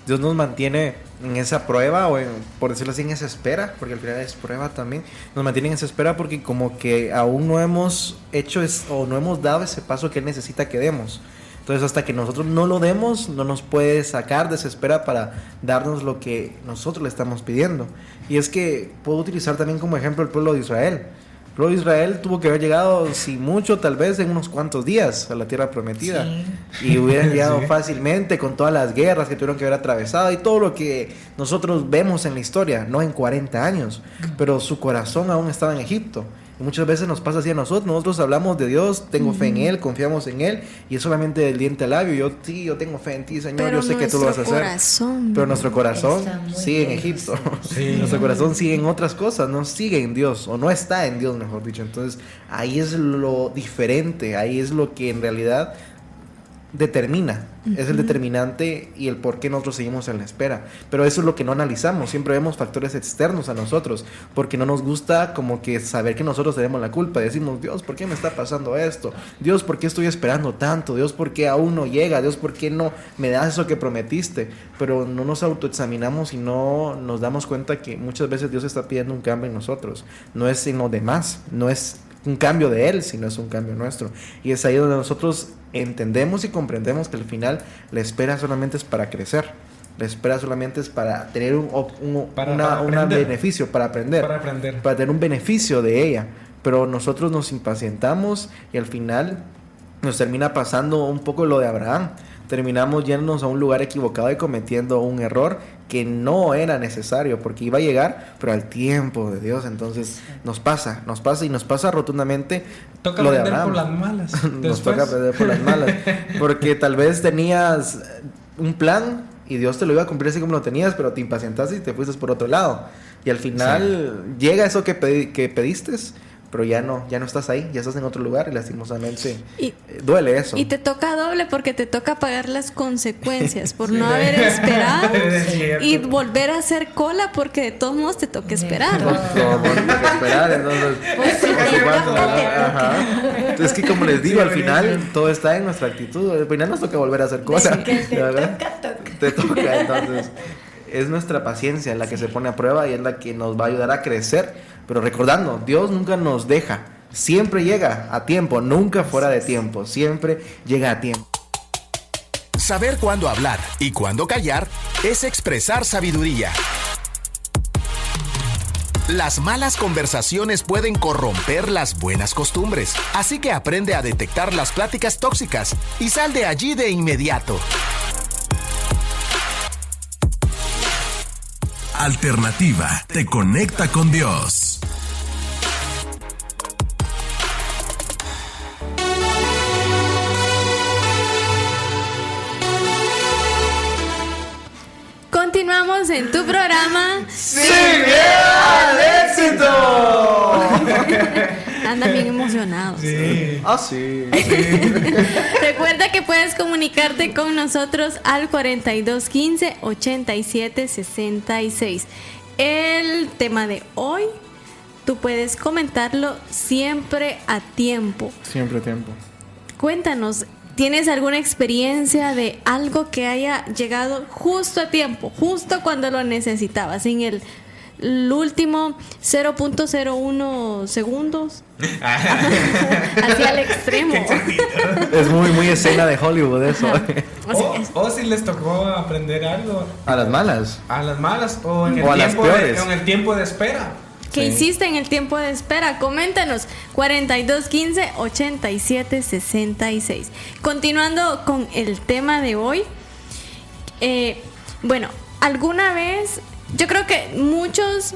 Dios nos mantiene en esa prueba, o por decirlo así, en esa espera, porque al final es prueba también. Nos mantiene en esa espera porque como que aún no hemos hecho o no hemos dado ese paso que Él necesita que demos. Entonces, hasta que nosotros no lo demos, no nos puede sacar de esa espera para darnos lo que nosotros le estamos pidiendo. Y es que puedo utilizar también como ejemplo el pueblo de Israel. El pueblo de Israel tuvo que haber llegado, si mucho, tal vez en unos cuantos días a la tierra prometida. Sí. Y hubieran llegado fácilmente con todas las guerras que tuvieron que haber atravesado y todo lo que nosotros vemos en la historia, no en 40 años. Pero su corazón aún estaba en Egipto. Y muchas veces nos pasa así a nosotros. Nosotros hablamos de Dios, tengo fe en Él, confiamos en Él, y es solamente del diente al labio. Yo tengo fe en ti, Señor, pero yo sé que tú lo vas a hacer. Pero nuestro corazón sigue en Egipto. Sí. Nuestro corazón sigue en otras cosas, no sigue en Dios, o no está en Dios, mejor dicho. Entonces, ahí es lo diferente, ahí es lo que en realidad determina, es el determinante y el por qué nosotros seguimos en la espera. Pero eso es lo que no analizamos. Siempre vemos factores externos a nosotros, porque no nos gusta como que saber que nosotros tenemos la culpa. Decimos, Dios, ¿por qué me está pasando esto? Dios, ¿por qué estoy esperando tanto? Dios, ¿por qué aún no llega? Dios, ¿por qué no me das eso que prometiste? Pero no nos autoexaminamos y no nos damos cuenta que muchas veces Dios está pidiendo un cambio en nosotros. No es en los demás, no es un cambio de Él, sino es un cambio nuestro. Y es ahí donde nosotros entendemos y comprendemos que al final la espera solamente es para crecer. La espera solamente es para tener un beneficio, para aprender, para tener un beneficio de ella. Pero nosotros nos impacientamos y al final nos termina pasando un poco lo de Abraham, terminamos yéndonos a un lugar equivocado y cometiendo un error que no era necesario, porque iba a llegar, pero al tiempo de Dios. Entonces nos pasa y nos pasa rotundamente. Toca lo de aprender Abraham. por las malas. Nos toca aprender por las malas, porque tal vez tenías un plan y Dios te lo iba a cumplir así como lo tenías, pero te impacientaste y te fuiste por otro lado. Y al final llega eso que pediste, pero ya no estás ahí, ya estás en otro lugar y lastimosamente duele eso. Y te toca doble porque te toca pagar las consecuencias por no haber esperado y volver a hacer cola porque de todos modos te toca esperar. Entonces que como les digo, al final todo está en nuestra actitud. Al final nos toca volver a hacer cola. Te toca, entonces es nuestra paciencia la que se pone a prueba y es la que nos va a ayudar a crecer. Pero recordando, Dios nunca nos deja, siempre llega a tiempo, nunca fuera de tiempo, siempre llega a tiempo. Saber cuándo hablar y cuándo callar es expresar sabiduría. Las malas conversaciones pueden corromper las buenas costumbres, así que aprende a detectar las pláticas tóxicas y sal de allí de inmediato. Alternativa te conecta con Dios. Continuamos en tu programa ¡Sin miedo al éxito! Andan bien emocionados. Sí. Sí. Recuerda que puedes comunicarte con nosotros al 4215-8766. El tema de hoy, tú puedes comentarlo siempre a tiempo. Siempre a tiempo. Cuéntanos, ¿tienes alguna experiencia de algo que haya llegado justo a tiempo, justo cuando lo necesitabas, en el último 0.01 segundos? Hacia el extremo. Es muy escena de Hollywood eso. O si les tocó aprender algo. A las malas. A las malas o en O a el las tiempo peores. en el tiempo de espera. ¿Qué hiciste en el tiempo de espera? Coméntanos. 4215-8766. Continuando con el tema de hoy. Bueno, alguna vez, yo creo que muchos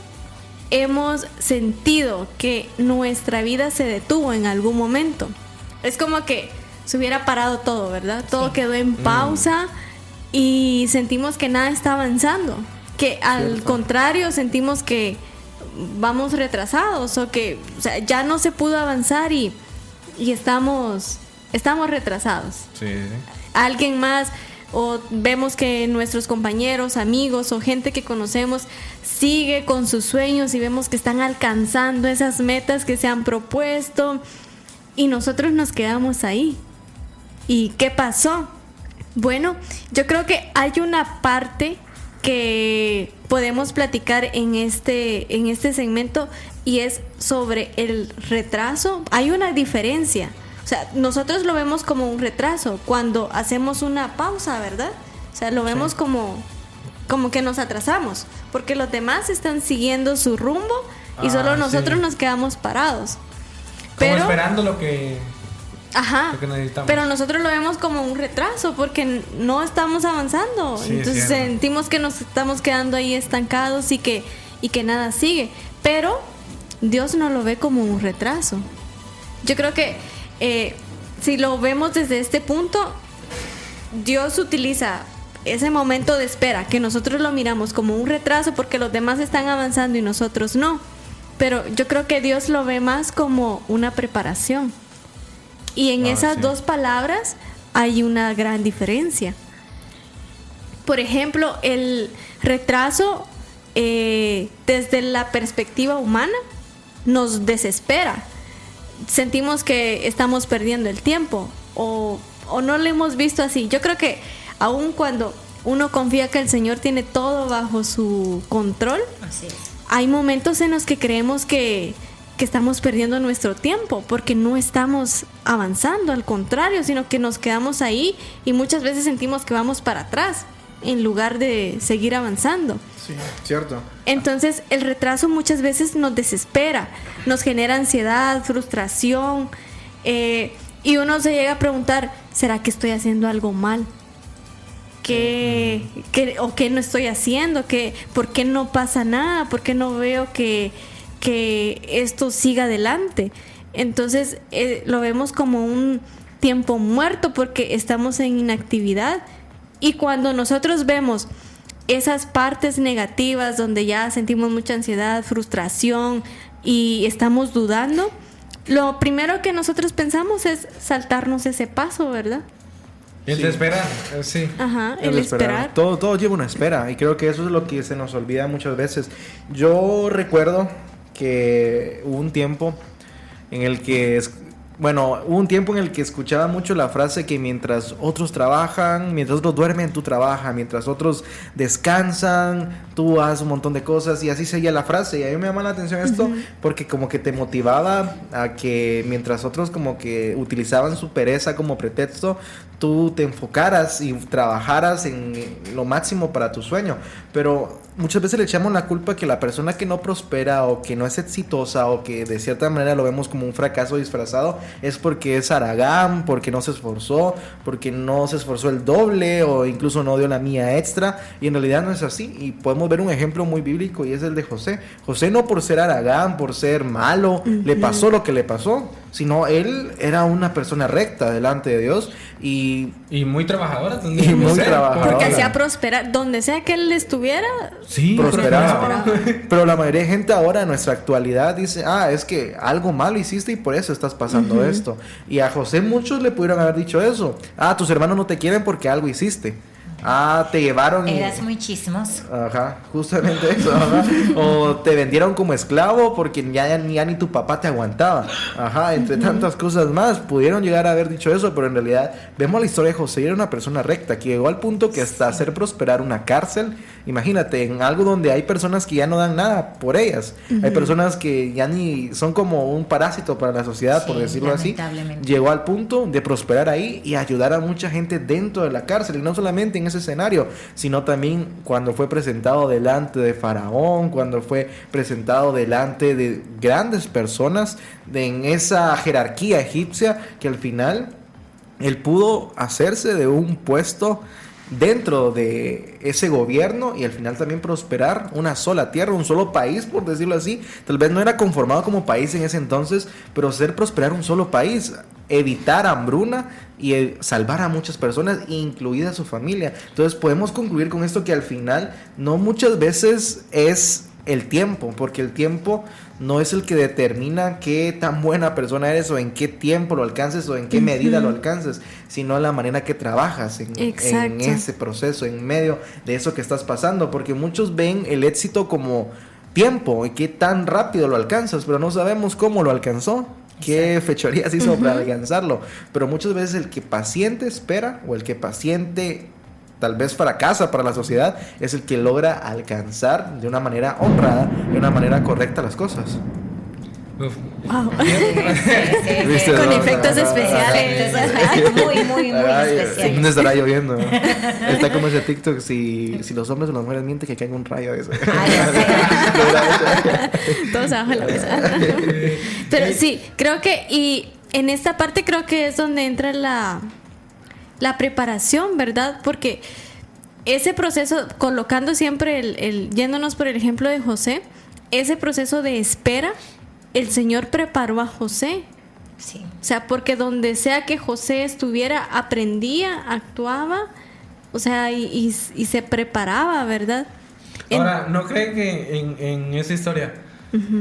hemos sentido que nuestra vida se detuvo en algún momento. Es como que se hubiera parado todo, ¿verdad? Todo quedó en pausa y sentimos que nada está avanzando. Que al contrario, sentimos que vamos retrasados o que, o sea, ya no se pudo avanzar y estamos retrasados. Sí. Alguien más, o vemos que nuestros compañeros, amigos o gente que conocemos sigue con sus sueños y vemos que están alcanzando esas metas que se han propuesto y nosotros nos quedamos ahí. ¿Y qué pasó? Bueno, yo creo que hay una parte que podemos platicar en este segmento y es sobre el retraso. Hay una diferencia. O sea, nosotros lo vemos como un retraso cuando hacemos una pausa, ¿verdad? O sea, lo vemos como que nos atrasamos, porque los demás están siguiendo su rumbo y solo nosotros nos quedamos parados. Como esperando lo que necesitamos. Pero nosotros lo vemos como un retraso porque no estamos avanzando. Sí, entonces sentimos que nos estamos quedando ahí estancados y que nada sigue. Pero Dios no lo ve como un retraso. Yo creo que si lo vemos desde este punto, Dios utiliza ese momento de espera, que nosotros lo miramos como un retraso porque los demás están avanzando y nosotros no. Pero yo creo que Dios lo ve más como una preparación. Y en esas dos palabras hay una gran diferencia. Por ejemplo, el retraso, desde la perspectiva humana, nos desespera. Sentimos que estamos perdiendo el tiempo o no lo hemos visto así. Yo creo que aun cuando uno confía que el Señor tiene todo bajo su control, Así es. hay momentos en los que creemos que estamos perdiendo nuestro tiempo porque no estamos avanzando, al contrario, sino que nos quedamos ahí y muchas veces sentimos que vamos para atrás en lugar de seguir avanzando. Sí, cierto. Entonces el retraso muchas veces nos desespera, nos genera ansiedad, frustración, y uno se llega a preguntar, ¿será que estoy haciendo algo mal? qué no estoy haciendo, por qué no pasa nada, por qué no veo que esto siga adelante. Entonces lo vemos como un tiempo muerto porque estamos en inactividad. Y cuando nosotros vemos esas partes negativas donde ya sentimos mucha ansiedad, frustración y estamos dudando, lo primero que nosotros pensamos es saltarnos ese paso, ¿verdad? El de esperar, sí. Ajá, el esperar. Todo lleva una espera, y creo que eso es lo que se nos olvida muchas veces. Yo recuerdo que hubo un tiempo en el que escuchaba mucho la frase que mientras otros trabajan, mientras otros duermen, tú trabajas, mientras otros descansan, tú haces un montón de cosas, y así seguía la frase. Y a mí me llama la atención esto porque como que te motivaba a que mientras otros como que utilizaban su pereza como pretexto, tú te enfocaras y trabajaras en lo máximo para tu sueño. Pero muchas veces le echamos la culpa que la persona que no prospera o que no es exitosa o que de cierta manera lo vemos como un fracaso disfrazado es porque es haragán, porque no se esforzó el doble o incluso no dio la mía extra, y en realidad no es así. Y podemos ver un ejemplo muy bíblico, y es el de José. José no por ser haragán, por ser malo, le pasó lo que le pasó, sino él era una persona recta delante de Dios y muy trabajadora también. Y muy trabajadora. Porque hacía prosperar. Donde sea que él estuviera, sí, prosperaba. Pero la mayoría de gente ahora en nuestra actualidad dice, es que algo malo hiciste y por eso estás pasando esto. Y a José muchos le pudieron haber dicho eso. Tus hermanos no te quieren porque algo hiciste. Te llevaron... Eras muy chismoso. Ajá, justamente eso. Ajá. O te vendieron como esclavo porque ya ni tu papá te aguantaba. Ajá, entre tantas cosas más. Pudieron llegar a haber dicho eso, pero en realidad vemos la historia de José. Era una persona recta que llegó al punto que hasta hacer prosperar una cárcel. Imagínate, en algo donde hay personas que ya no dan nada por ellas. Hay personas que ya ni son como un parásito para la sociedad, por decirlo así. Llegó al punto de prosperar ahí y ayudar a mucha gente dentro de la cárcel. Y no solamente en ese escenario, sino también cuando fue presentado delante de Faraón, cuando fue presentado delante de grandes personas en esa jerarquía egipcia, que al final él pudo hacerse de un puesto dentro de ese gobierno y al final también prosperar una sola tierra, un solo país, por decirlo así. Tal vez no era conformado como país en ese entonces, pero prosperar un solo país, evitar hambruna y salvar a muchas personas, incluida su familia. Entonces podemos concluir con esto, que al final no muchas veces es el tiempo, porque el tiempo no es el que determina qué tan buena persona eres o en qué tiempo lo alcances o en qué medida lo alcances, sino la manera que trabajas en ese proceso, en medio de eso que estás pasando, porque muchos ven el éxito como tiempo y qué tan rápido lo alcanzas, pero no sabemos cómo lo alcanzó, qué fechorías hizo para alcanzarlo. Pero muchas veces el que paciente espera o el que paciente tal vez fracasa para la sociedad es el que logra alcanzar de una manera honrada, de una manera correcta las cosas. Wow. Con efectos especiales. Muy especiales. No estará lloviendo. Está como ese TikTok, si los hombres o las mujeres mienten, que caiga un rayo de eso. Todos abajo de la mesa. Pero sí, creo que, y en esta parte creo que es donde entra la preparación, ¿verdad? Porque ese proceso, colocando siempre yéndonos por el ejemplo de José, ese proceso de espera, el Señor preparó a José. Sí. O sea, porque donde sea que José estuviera, aprendía, actuaba, o sea, y se preparaba, ¿verdad? Ahora, ¿no creen que en esa historia,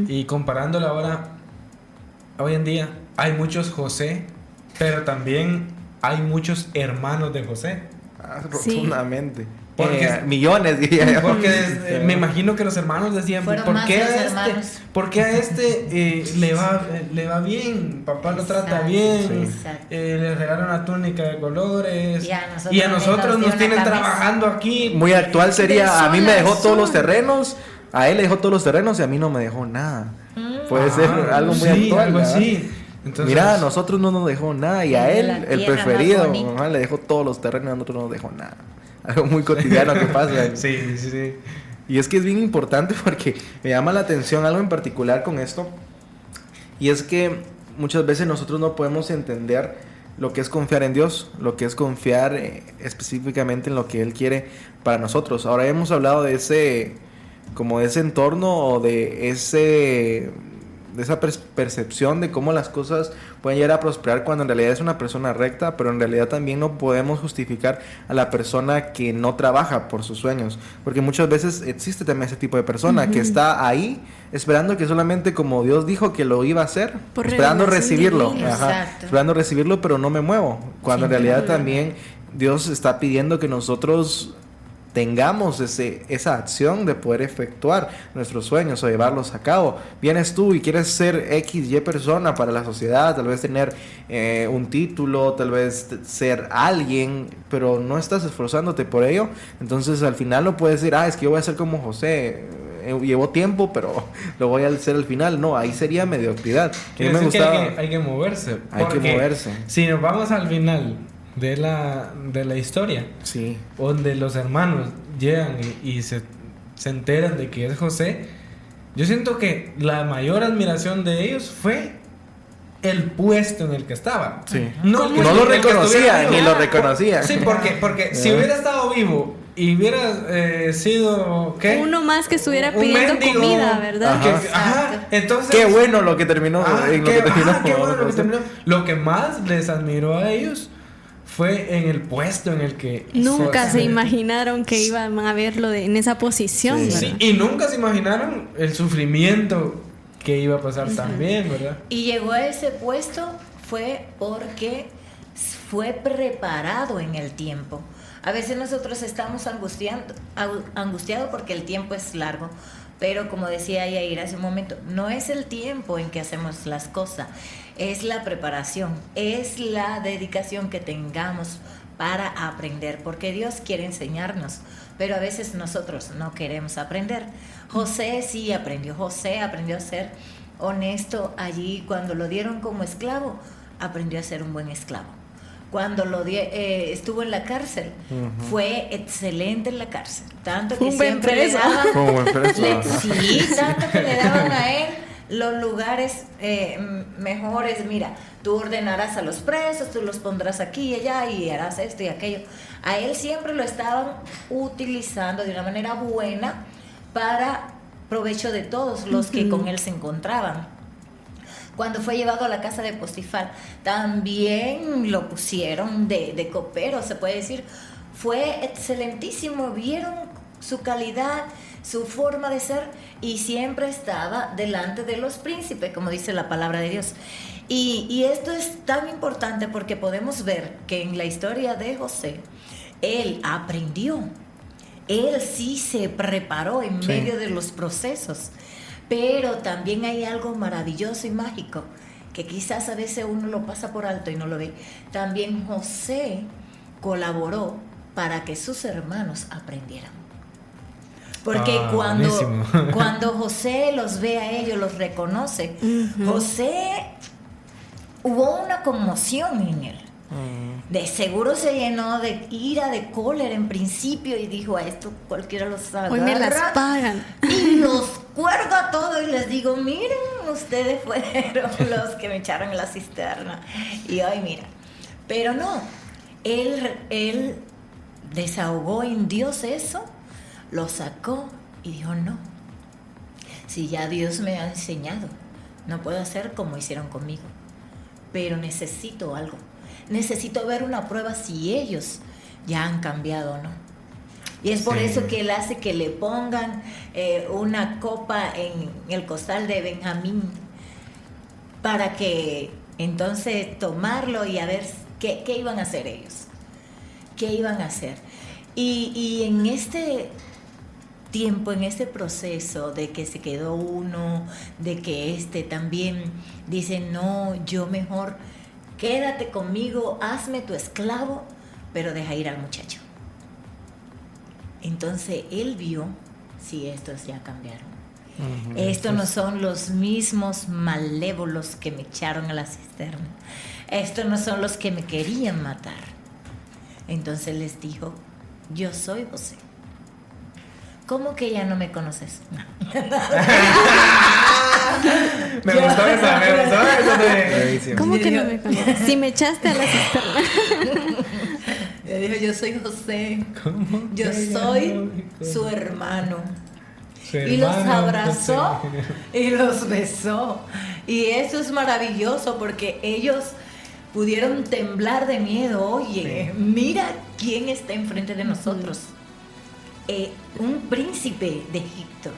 y comparándola ahora, hoy en día, hay muchos José, pero también hay muchos hermanos de José? Rotundamente. Porque, millones, diría yo. Porque me imagino que los hermanos decían, ¿por qué a este le va bien? Papá lo trata bien, le regalan una túnica de colores, y a nosotros nos tienen trabajando aquí. Muy actual sería, a mí me dejó todos los terrenos, a él le dejó todos los terrenos y a mí no me dejó nada. Puede ser algo muy actual, algo así. Entonces, mira, a nosotros no nos dejó nada, y a él, el preferido, le dejó todos los terrenos, a nosotros no nos dejó nada. Algo muy cotidiano que pasa. Sí. Y es que es bien importante, porque me llama la atención algo en particular con esto, y es que muchas veces nosotros no podemos entender lo que es confiar en Dios, lo que es confiar específicamente en lo que Él quiere para nosotros. Ahora hemos hablado de ese entorno o de esa percepción de cómo las cosas pueden llegar a prosperar cuando en realidad es una persona recta, pero en realidad también no podemos justificar a la persona que no trabaja por sus sueños, porque muchas veces existe también ese tipo de persona que está ahí esperando que solamente como Dios dijo que lo iba a hacer, esperando recibirlo, esperando recibirlo, pero no me muevo, cuando en realidad también Dios está pidiendo que nosotros tengamos esa acción de poder efectuar nuestros sueños o llevarlos a cabo. Vienes tú y quieres ser XY persona para la sociedad, tal vez tener un título, tal vez ser alguien, pero no estás esforzándote por ello, entonces al final no puedes decir, es que yo voy a ser como José, llevó tiempo, pero lo voy a hacer al final. No, ahí sería mediocridad. Quiere decir que hay que moverse. Hay que moverse. Si nos vamos al final de la historia, sí, donde los hermanos llegan y se enteran de que es José, yo siento que la mayor admiración de ellos fue el puesto en el que estaba. Sí. No lo reconocía, ni lo reconocía. Sí, porque si hubiera estado vivo y hubiera sido uno más que estuviera pidiendo comida, ¿verdad? Entonces qué bueno lo que terminó. Lo que más les admiró a ellos fue en el puesto en el que nunca se imaginaron que iban a verlo en esa posición. Sí, y nunca se imaginaron el sufrimiento que iba a pasar también, ¿verdad? Y llegó a ese puesto fue porque fue preparado en el tiempo. A veces nosotros estamos angustiados porque el tiempo es largo, pero como decía Yair hace un momento, no es el tiempo en que hacemos las cosas, es la preparación, es la dedicación que tengamos para aprender, porque Dios quiere enseñarnos, pero a veces nosotros no queremos aprender. José sí aprendió, José aprendió a ser honesto allí. Cuando lo dieron como esclavo, aprendió a ser un buen esclavo. Cuando estuvo en la cárcel, fue excelente en la cárcel. Tanto que siempre le daban, tanto que le daban a él los lugares mejores. Mira, tú ordenarás a los presos, tú los pondrás aquí y allá y harás esto y aquello. A él siempre lo estaban utilizando de una manera buena para provecho de todos los que con él se encontraban. Cuando fue llevado a la casa de Potifar, también lo pusieron de copero, se puede decir. Fue excelentísimo, vieron su calidad, su forma de ser, y siempre estaba delante de los príncipes, como dice la palabra de Dios. Y esto es tan importante porque podemos ver que en la historia de José, él aprendió, él sí se preparó en medio de los procesos. Pero también hay algo maravilloso y mágico que quizás a veces uno lo pasa por alto y no lo ve. También José colaboró para que sus hermanos aprendieran. Porque cuando José los ve a ellos, los reconoce, José, hubo una conmoción en él. De seguro se llenó de ira, de cólera en principio, y dijo: a esto cualquiera los agarra, hoy me las pagan y los cuelga todo y les digo: miren, ustedes fueron los que me echaron en la cisterna y hoy mira. Pero no, él desahogó en Dios eso, lo sacó y dijo: no, si ya Dios me ha enseñado, no puedo hacer como hicieron conmigo, pero necesito algo. Necesito ver una prueba si ellos ya han cambiado o no. Y es por eso que él hace que le pongan una copa en el costal de Benjamín, para que entonces tomarlo y a ver qué iban a hacer ellos. ¿Qué iban a hacer? Y en este tiempo, en este proceso de que se quedó uno, de que también dice: no, yo mejor quédate conmigo, hazme tu esclavo, pero deja ir al muchacho. Entonces él vio: sí, estos ya cambiaron. Estos no son los mismos malévolos que me echaron a la cisterna. Estos no son los que me querían matar. Entonces les dijo: yo soy José. ¿Cómo que ya no me conoces? No. Me gustó eso. ¿Cómo que no me conoces? Si me echaste a la cisterna. Le dijo, yo soy José. Yo soy su hermano. Y los abrazó y los besó. Y eso es maravilloso porque ellos pudieron temblar de miedo. Oye, mira quién está enfrente de nosotros. Un príncipe de Egipto,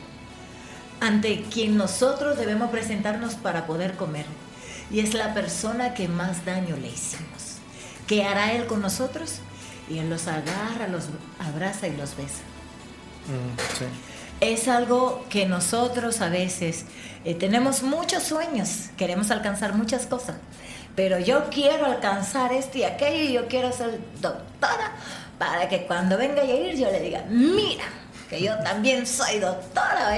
ante quien nosotros debemos presentarnos para poder comer. Y es la persona que más daño le hicimos. ¿Qué hará él con nosotros? Y él los agarra, los abraza y los besa. Sí. Es algo que nosotros a veces tenemos muchos sueños, queremos alcanzar muchas cosas, pero yo quiero alcanzar esto y aquello y yo quiero ser doctora para que cuando venga a ir yo le diga, mira, que yo también soy doctora.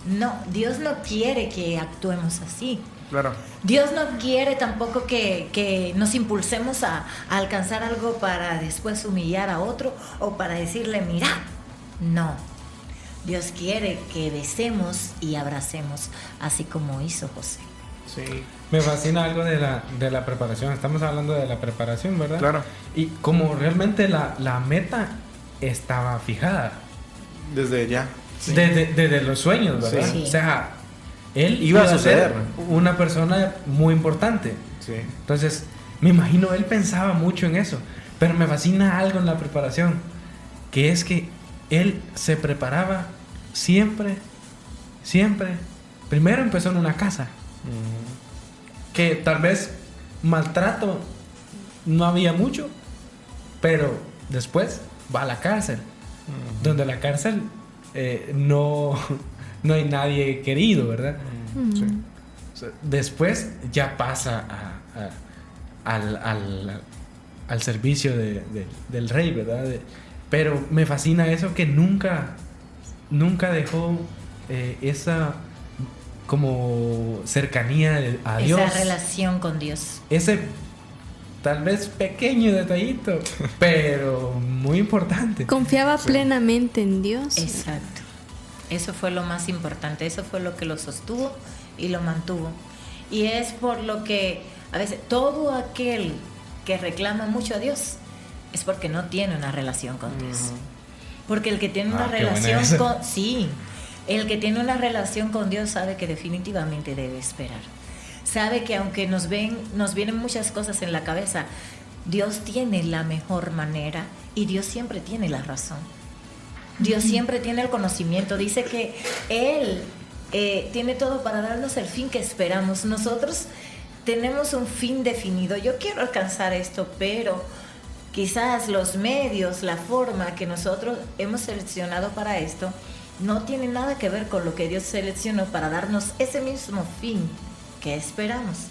No, Dios no quiere que actuemos así. Claro. Dios no quiere tampoco que nos impulsemos a alcanzar algo para después humillar a otro o para decirle, mira, no. Dios quiere que besemos y abracemos, así como hizo José. Sí. Me fascina algo de la preparación. Estamos hablando de la preparación, ¿verdad? Claro. Y como realmente la meta estaba fijada. Desde ya. Sí. Desde los sueños, ¿verdad? Sí. O sea, él iba a ser una persona muy importante. Sí. Entonces, me imagino, él pensaba mucho en eso. Pero me fascina algo en la preparación, que es que él se preparaba siempre. Primero empezó en una casa. Que tal vez maltrato no había mucho, pero después va a la cárcel, donde la cárcel no hay nadie querido, ¿verdad? Sí. Después ya pasa al servicio del rey, ¿verdad? Pero me fascina eso, que nunca dejó esa como cercanía a Dios. Esa relación con Dios. Ese tal vez pequeño detallito, pero muy importante. Confiaba plenamente en Dios. Exacto. Eso fue lo más importante. Eso fue lo que lo sostuvo y lo mantuvo. Y es por lo que a veces todo aquel que reclama mucho a Dios es porque no tiene una relación con Dios. Porque el que tiene una relación con... Sí. El que tiene una relación con Dios sabe que definitivamente debe esperar. Sabe que aunque nos vienen muchas cosas en la cabeza, Dios tiene la mejor manera y Dios siempre tiene la razón. Dios siempre tiene el conocimiento. Dice que Él tiene todo para darnos el fin que esperamos. Nosotros tenemos un fin definido. Yo quiero alcanzar esto, pero quizás los medios, la forma que nosotros hemos seleccionado para esto, no tiene nada que ver con lo que Dios seleccionó para darnos ese mismo fin que esperamos.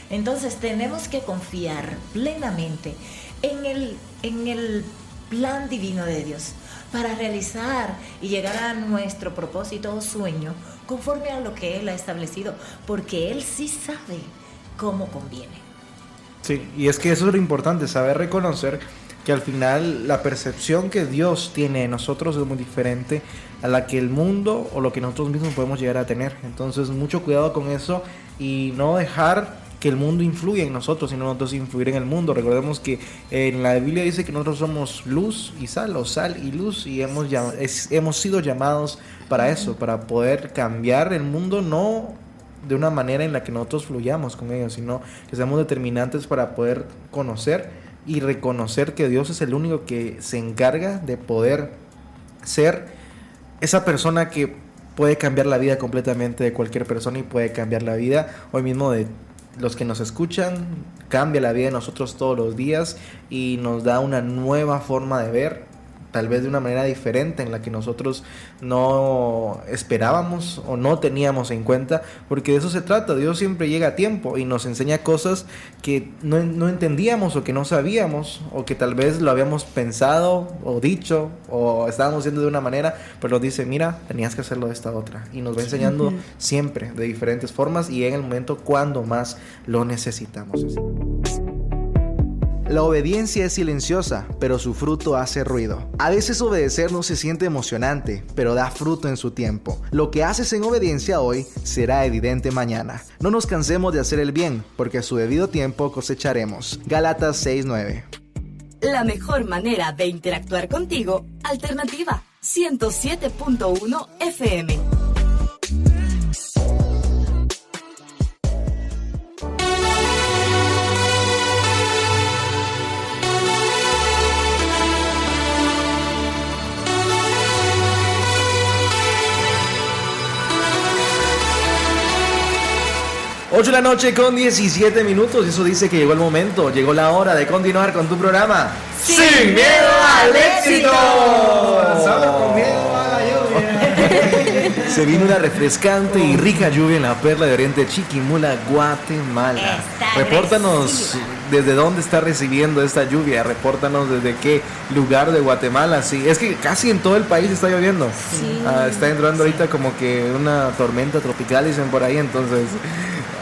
Entonces tenemos que confiar plenamente en el plan divino de Dios para realizar y llegar a nuestro propósito o sueño conforme a lo que Él ha establecido, porque Él sí sabe cómo conviene. Sí, y es que eso es lo importante, saber reconocer que al final la percepción que Dios tiene de nosotros es muy diferente a la que el mundo o lo que nosotros mismos podemos llegar a tener. Entonces, mucho cuidado con eso y no dejar que el mundo influya en nosotros, sino nosotros influir en el mundo. Recordemos que en la Biblia dice que nosotros somos luz y sal, o sal y luz, y hemos sido llamados para eso, para poder cambiar el mundo, no de una manera en la que nosotros fluyamos con ellos, sino que seamos determinantes para poder conocer y reconocer que Dios es el único que se encarga de poder ser esa persona que puede cambiar la vida completamente de cualquier persona y puede cambiar la vida hoy mismo de los que nos escuchan, cambia la vida de nosotros todos los días y nos da una nueva forma de ver, tal vez de una manera diferente en la que nosotros no esperábamos o no teníamos en cuenta, porque de eso se trata. Dios siempre llega a tiempo y nos enseña cosas que no entendíamos o que no sabíamos o que tal vez lo habíamos pensado o dicho o estábamos haciendo de una manera, pero nos dice, mira, tenías que hacerlo de esta otra, y nos va enseñando siempre de diferentes formas y en el momento cuando más lo necesitamos. La obediencia es silenciosa, pero su fruto hace ruido. A veces obedecer no se siente emocionante, pero da fruto en su tiempo. Lo que haces en obediencia hoy será evidente mañana. No nos cansemos de hacer el bien, porque a su debido tiempo cosecharemos. Gálatas 6:9. La mejor manera de interactuar contigo, Alternativa 107.1 FM. Ocho de la noche con 17 minutos. Eso dice que llegó el momento, llegó la hora de continuar con tu programa Sin Miedo al Éxito. Solo con miedo a la lluvia. Se vino una refrescante y rica lluvia en la perla de Oriente, Chiquimula, Guatemala. Repórtanos desde dónde está recibiendo esta lluvia. Repórtanos desde qué lugar de Guatemala. Sí, es que casi en todo el país está lloviendo. Sí. Está entrando ahorita como que una tormenta tropical, dicen por ahí. Entonces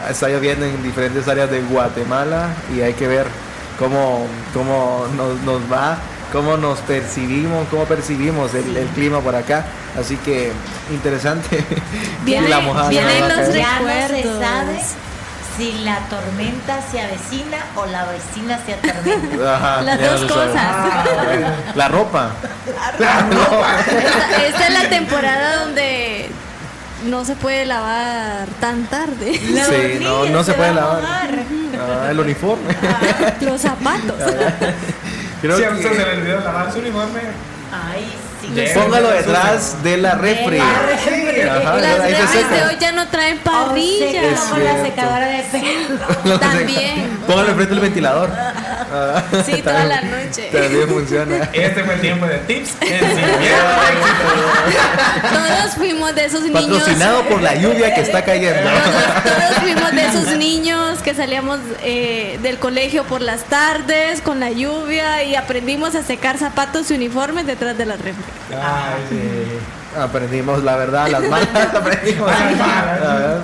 está lloviendo en diferentes áreas de Guatemala y hay que ver cómo nos va, cómo nos percibimos, el clima por acá. Así que interesante. Vienen La mojada vienen no va a los caer. Ya no se recuerdos. sabe si la tormenta se avecina o la vecina se atormenta. Ajá, Las ya dos no se sabe. cosas. La ropa. Esta es la temporada donde no se puede lavar tan tarde. Los Sí, niños no se puede van a lavar. mojar. El uniforme. Los zapatos. Creo Si a usted se que le olvidó lavar su uniforme, Ay, sí. póngalo detrás de la refri. Ajá, Las ahí se refris de seca. hoy ya no traen O parrilla. seca Es con la cierto. secadora de pelo. También. Póngalo enfrente del ventilador. Sí, toda la noche. También funciona. este fue el tiempo de tips en Sin Miedo al Éxito. Todos fuimos de esos niños. Patrocinado por la lluvia que está cayendo. Todos fuimos de esos niños que salíamos del colegio por las tardes con la lluvia y aprendimos a secar zapatos y uniformes detrás de la refri. Ay, sí. Aprendimos la verdad, las malas aprendimos.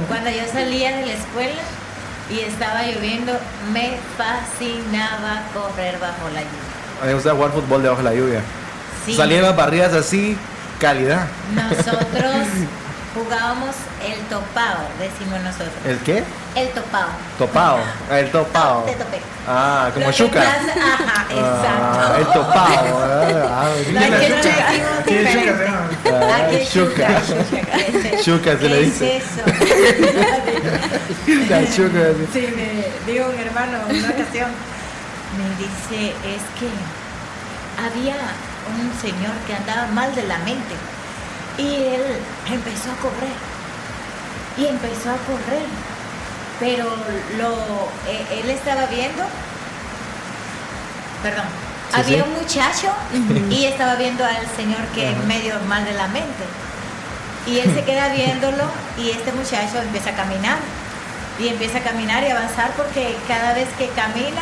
Cuando yo salía de la escuela y estaba lloviendo, me fascinaba correr bajo la lluvia. A mí me gusta jugar fútbol debajo de la lluvia. Sí. Salían las barridas así, calidad. Nosotros jugábamos el topado, decimos nosotros. ¿El qué? El topado. Topao. El topao. Te topé. Ah, como Lo que chuca. pasa- Ajá, Ah, el exacto. topao. Aquí en Chuca decimos Sí, diferente. chuca, se llama. Aquí es chuca. ¿Qué es Chuca se le ¿Qué dice. es eso? La chuca. Sí, me dijo un hermano en una ocasión, me dice, es que había un señor que andaba mal de la mente y él empezó a correr y empezó a correr, pero él estaba viendo, perdón, Sí, había sí. un muchacho y estaba viendo al señor que medio mal de la mente. Y él se queda viéndolo y este muchacho empieza a caminar. Y empieza a caminar y avanzar porque cada vez que camina,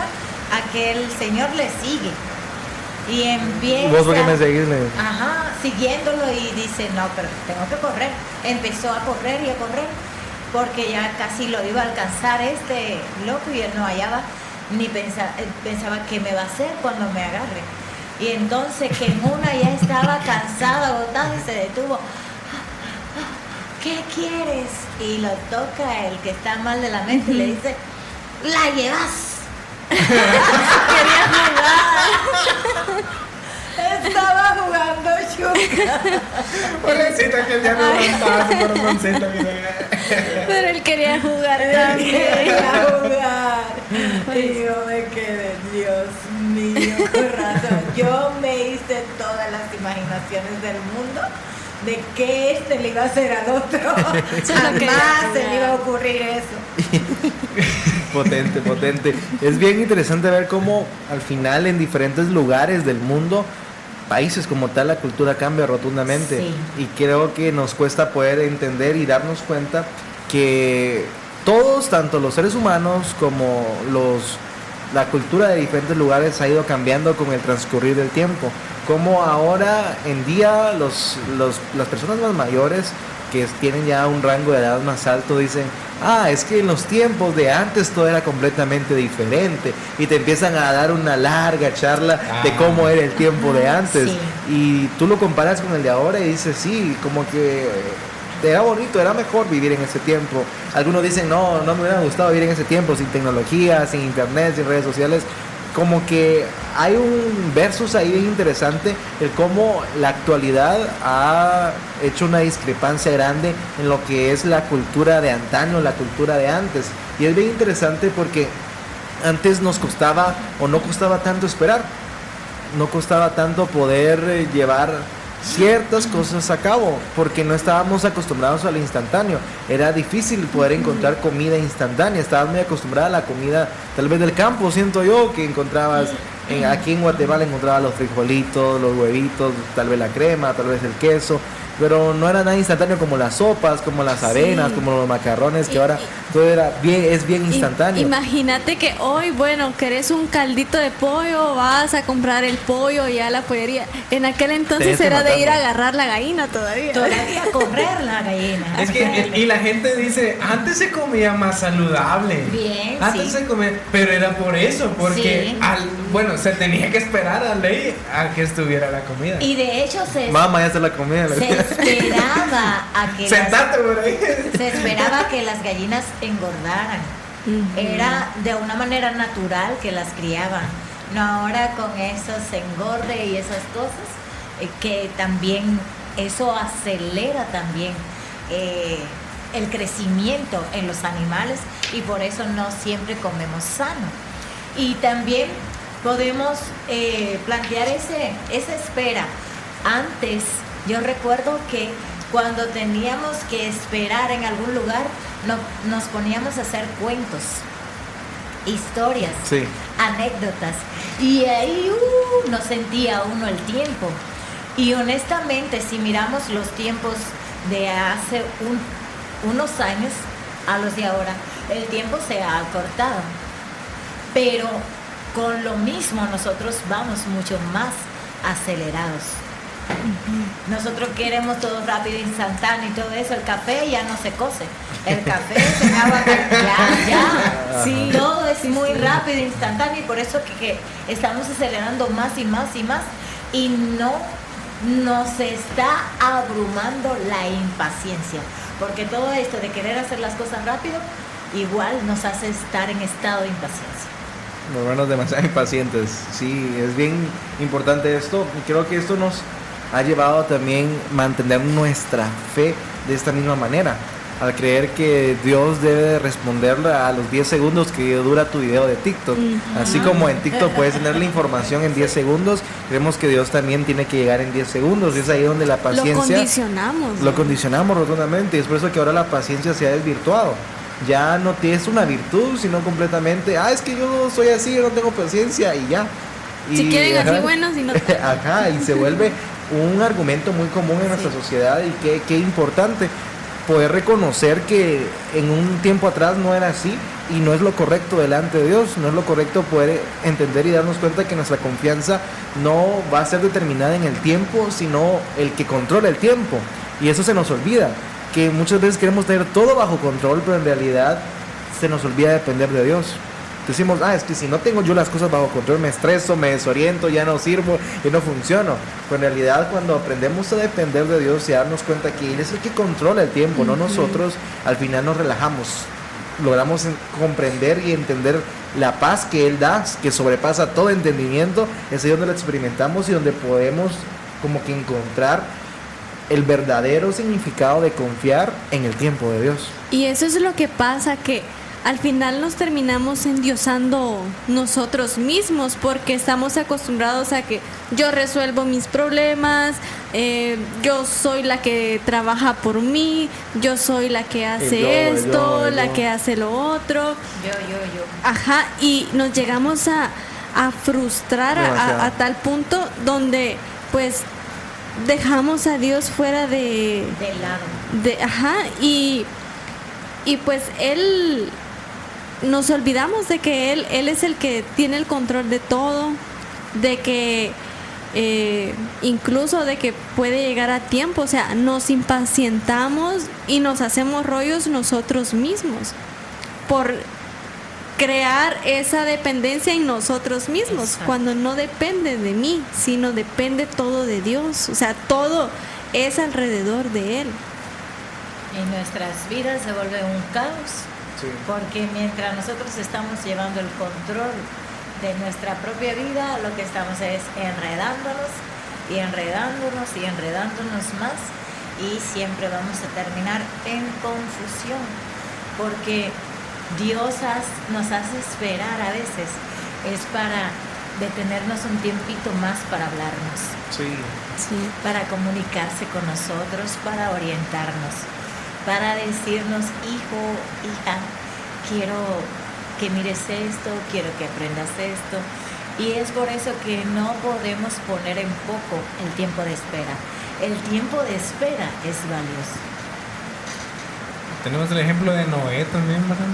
aquel señor le sigue. Y empieza... ¿Vos por qué me seguís? Ajá, siguiéndolo y dice, no, pero tengo que correr. Empezó a correr y a correr porque ya casi lo iba a alcanzar este loco y él no hallaba ni pensaba qué me va a hacer cuando me agarre. Y entonces que en una ya estaba cansado, agotado y se detuvo. ¿Qué quieres? Y lo toca el que está mal de la mente y le dice, ¡la llevas! Quería jugar. Estaba jugando chuca. Pobrecita que ya no estaba su corazoncito. Pero él quería jugar también. Quería jugar. Y yo me quedé, Dios mío, corazón. Yo me hice todas las imaginaciones del mundo de que este le iba a hacer al otro. Jamás se le iba a ocurrir eso. Potente. Es bien interesante ver cómo al final en diferentes lugares del mundo, países como tal, la cultura cambia rotundamente. Sí. Y creo que nos cuesta poder entender y darnos cuenta que todos, tanto los seres humanos como la cultura de diferentes lugares ha ido cambiando con el transcurrir del tiempo. Como ahora en día las personas más mayores que tienen ya un rango de edad más alto dicen, es que en los tiempos de antes todo era completamente diferente, y te empiezan a dar una larga charla de cómo era el tiempo de antes, sí. Y tú lo comparas con el de ahora y dices, sí, como que era bonito, era mejor vivir en ese tiempo. Algunos dicen, no me hubiera gustado vivir en ese tiempo sin tecnología, sin internet, sin redes sociales. Como que hay un versus ahí bien interesante, el cómo la actualidad ha hecho una discrepancia grande en lo que es la cultura de antaño, la cultura de antes. Y es bien interesante porque antes nos costaba o no costaba tanto esperar, no costaba tanto poder llevar ciertas cosas a cabo, porque no estábamos acostumbrados al instantáneo. Era difícil poder encontrar comida instantánea, estabas muy acostumbrada a la comida tal vez del campo, siento yo, que encontrabas aquí en Guatemala, encontrabas los frijolitos, los huevitos, tal vez la crema, tal vez el queso, pero no era nada instantáneo como las sopas, como las arenas, sí, como los macarrones, que ahora todo es bien instantáneo. Imagínate que hoy, bueno, querés un caldito de pollo, vas a comprar el pollo ya a la pollería. En aquel entonces era de ir a agarrar la gallina todavía correr la gallina. Es que, y la gente dice, antes se comía más saludable. Bien, antes se comía, pero era por eso, porque se tenía que esperar a ley a que estuviera la comida. Y de hecho mamá, ya se la comía. Esperaba a que se esperaba que las gallinas engordaran. Era de una manera natural que las criaban, no ahora con esos engorde y esas cosas, que también eso acelera también el crecimiento en los animales, y por eso no siempre comemos sano. Y también podemos plantear esa espera. Antes yo recuerdo que cuando teníamos que esperar en algún lugar, nos poníamos a hacer cuentos, historias, sí, anécdotas, y ahí no sentía uno el tiempo. Y honestamente, si miramos los tiempos de hace unos años a los de ahora, el tiempo se ha acortado, pero con lo mismo nosotros vamos mucho más acelerados. Nosotros queremos todo rápido, instantáneo y todo eso. El café ya no se cose, el café se agua ya. Sí, todo es muy rápido, instantáneo, y por eso que estamos acelerando más y más y más, y no nos está abrumando la impaciencia, porque todo esto de querer hacer las cosas rápido igual nos hace estar en estado de impaciencia. Nos vemos demasiado impacientes. Sí, es bien importante esto, y creo que esto nos ha llevado también mantener nuestra fe de esta misma manera, al creer que Dios debe responderle a los 10 segundos que dura tu video de TikTok. Así como en TikTok puedes tener la información en 10 segundos, creemos que Dios también tiene que llegar en 10 segundos, y es ahí donde la paciencia lo condicionamos rotundamente, y es por eso que ahora la paciencia se ha desvirtuado. Ya no es una virtud, sino completamente, es que yo soy así, yo no tengo paciencia, y ya. Si quieren así, bueno, si no... Ajá, y se vuelve un argumento muy común en nuestra sociedad, y qué importante poder reconocer que en un tiempo atrás no era así, y no es lo correcto delante de Dios. No es lo correcto poder entender y darnos cuenta que nuestra confianza no va a ser determinada en el tiempo, sino el que controla el tiempo. Y eso se nos olvida, que muchas veces queremos tener todo bajo control, pero en realidad se nos olvida depender de Dios. Decimos, es que si no tengo yo las cosas bajo control, me estreso, me desoriento, ya no sirvo y no funciono. Pero en realidad, cuando aprendemos a depender de Dios y a darnos cuenta que Él es el que controla el tiempo, no nosotros, al final nos relajamos. Logramos comprender y entender la paz que Él da, que sobrepasa todo entendimiento. Es ahí donde lo experimentamos y donde podemos como que encontrar el verdadero significado de confiar en el tiempo de Dios. Y eso es lo que pasa, que al final nos terminamos endiosando nosotros mismos, porque estamos acostumbrados a que yo resuelvo mis problemas, yo soy la que trabaja por mí, yo soy la que hace la que hace lo otro. Yo. Ajá, y nos llegamos a frustrar a tal punto donde pues dejamos a Dios fuera de lado. Y pues Él... Nos olvidamos de que Él es el que tiene el control de todo, de que incluso de que puede llegar a tiempo, o sea, nos impacientamos y nos hacemos rollos nosotros mismos por crear esa dependencia en nosotros mismos. Exacto. Cuando no depende de mí, sino depende todo de Dios, o sea, todo es alrededor de Él. En nuestras vidas se vuelve un caos, sí, porque mientras nosotros estamos llevando el control de nuestra propia vida, lo que estamos es enredándonos y enredándonos y enredándonos más, y siempre vamos a terminar en confusión, porque Dios nos hace esperar a veces, es para detenernos un tiempito más para hablarnos, sí, sí, para comunicarse con nosotros, para orientarnos, para decirnos: hijo, hija, quiero que mires esto, quiero que aprendas esto. Y es por eso que no podemos poner en poco el tiempo de espera. El tiempo de espera es valioso. Tenemos el ejemplo de Noé también, ¿verdad?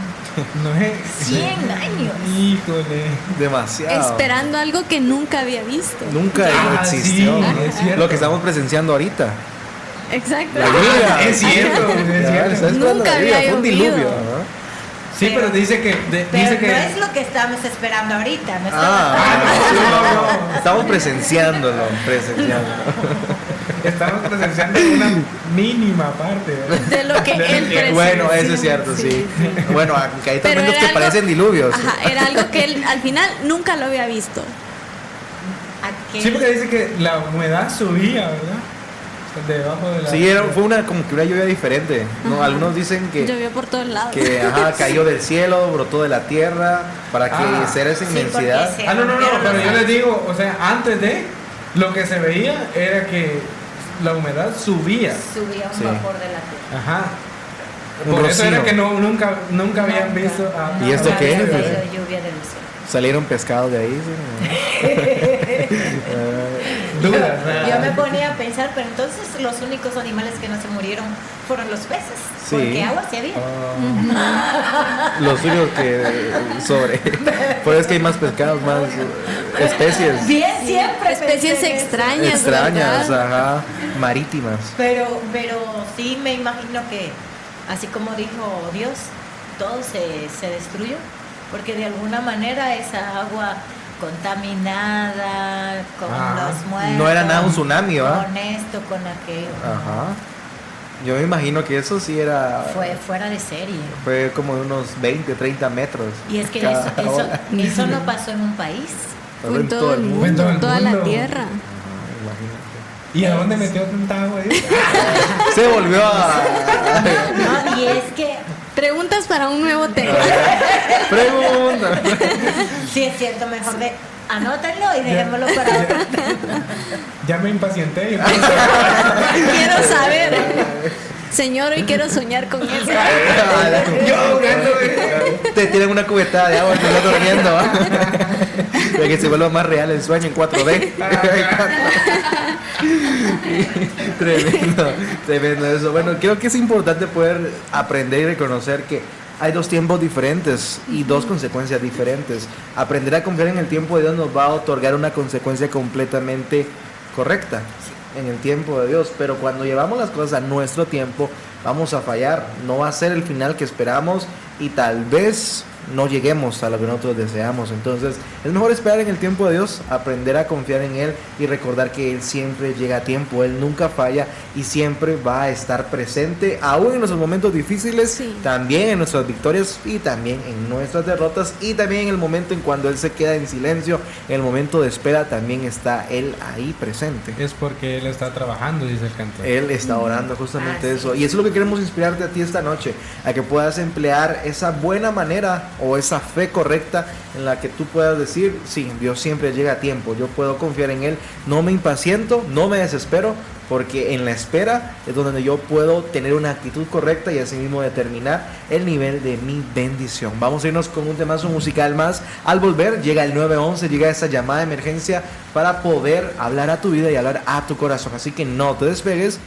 Noé. 100 años. Híjole. Demasiado. Esperando algo que nunca había visto. Nunca existió. Sí, lo que estamos presenciando ahorita. Exacto. Es cierto. Nunca había un diluvio, ¿no? Sí, pero dice que... dice que no es lo que estamos esperando ahorita. No estamos presenciándolo. Estamos presenciando una mínima parte de lo que él presenció. Bueno, eso es cierto, sí. Bueno, aunque hay tormentos que parecen diluvios. Ajá, era algo que él al final nunca lo había visto. Sí, porque dice que la humedad subía, ¿verdad? Debajo de la... Sí, fue como que una lluvia diferente, ¿no? Algunos dicen que llovió por todos lados, que cayó del cielo, brotó de la tierra para que hiciera esa inmensidad. No, pero yo les digo, o sea, antes de lo que se veía era que la humedad subía un vapor de la tierra. Ajá. Por eso era que nunca habían visto. ¿Y esto qué es? Lluvia del cielo. Salieron pescados de ahí, ¿sí? Yo me ponía a pensar, pero entonces los únicos animales que no se murieron fueron los peces, sí, porque agua sí había. Los únicos que por eso es que hay más pescados, más especies. Bien, siempre especies extrañas, ajá, marítimas. Pero sí me imagino que, así como dijo Dios, todo se destruyó, porque de alguna manera esa agua contaminada, con los muertos. No era nada un tsunami, ¿verdad? Con esto, con aquello. Ajá. Yo me imagino que eso sí era... Fue fuera de serie. Fue como de unos 20, 30 metros. Y es que eso no pasó en un país. Fue en todo el mundo, en toda la tierra. Imagínate. ¿Y a dónde metió tanta agua? Se volvió a... No, y es que... Preguntas para un nuevo tema. Pregunta. Sí, es cierto, mejor anótenlo y dejémoslo para otro. Ya me impacienté. Quiero saber. Señor, hoy quiero soñar con eso. Te tienen una cubetada de agua, te estás durmiendo. Para que se vuelva más real el sueño en 4D. Tremendo eso. Bueno, creo que es importante poder aprender y reconocer que hay dos tiempos diferentes y dos consecuencias diferentes. Aprender a confiar en el tiempo de Dios nos va a otorgar una consecuencia completamente correcta en el tiempo de Dios, pero cuando llevamos las cosas a nuestro tiempo vamos a fallar, no va a ser el final que esperamos y tal vez no lleguemos a lo que nosotros deseamos. Entonces es mejor esperar en el tiempo de Dios, aprender a confiar en Él y recordar que Él siempre llega a tiempo, Él nunca falla y siempre va a estar presente, aún en nuestros momentos difíciles, sí, también en nuestras victorias y también en nuestras derrotas y también en el momento en cuando Él se queda en silencio, en el momento de espera también está Él ahí presente. Es porque Él está trabajando, dice el cantor. Él está orando, justamente eso. Y eso es lo que queremos inspirarte a ti esta noche, a que puedas emplear esa buena manera o esa fe correcta en la que tú puedas decir, sí, Dios siempre llega a tiempo, yo puedo confiar en Él, no me impaciento, no me desespero, porque en la espera es donde yo puedo tener una actitud correcta y así mismo determinar el nivel de mi bendición. Vamos a irnos con un temazo musical más. Al volver llega el 911, llega esa llamada de emergencia para poder hablar a tu vida y hablar a tu corazón, así que no te despegues.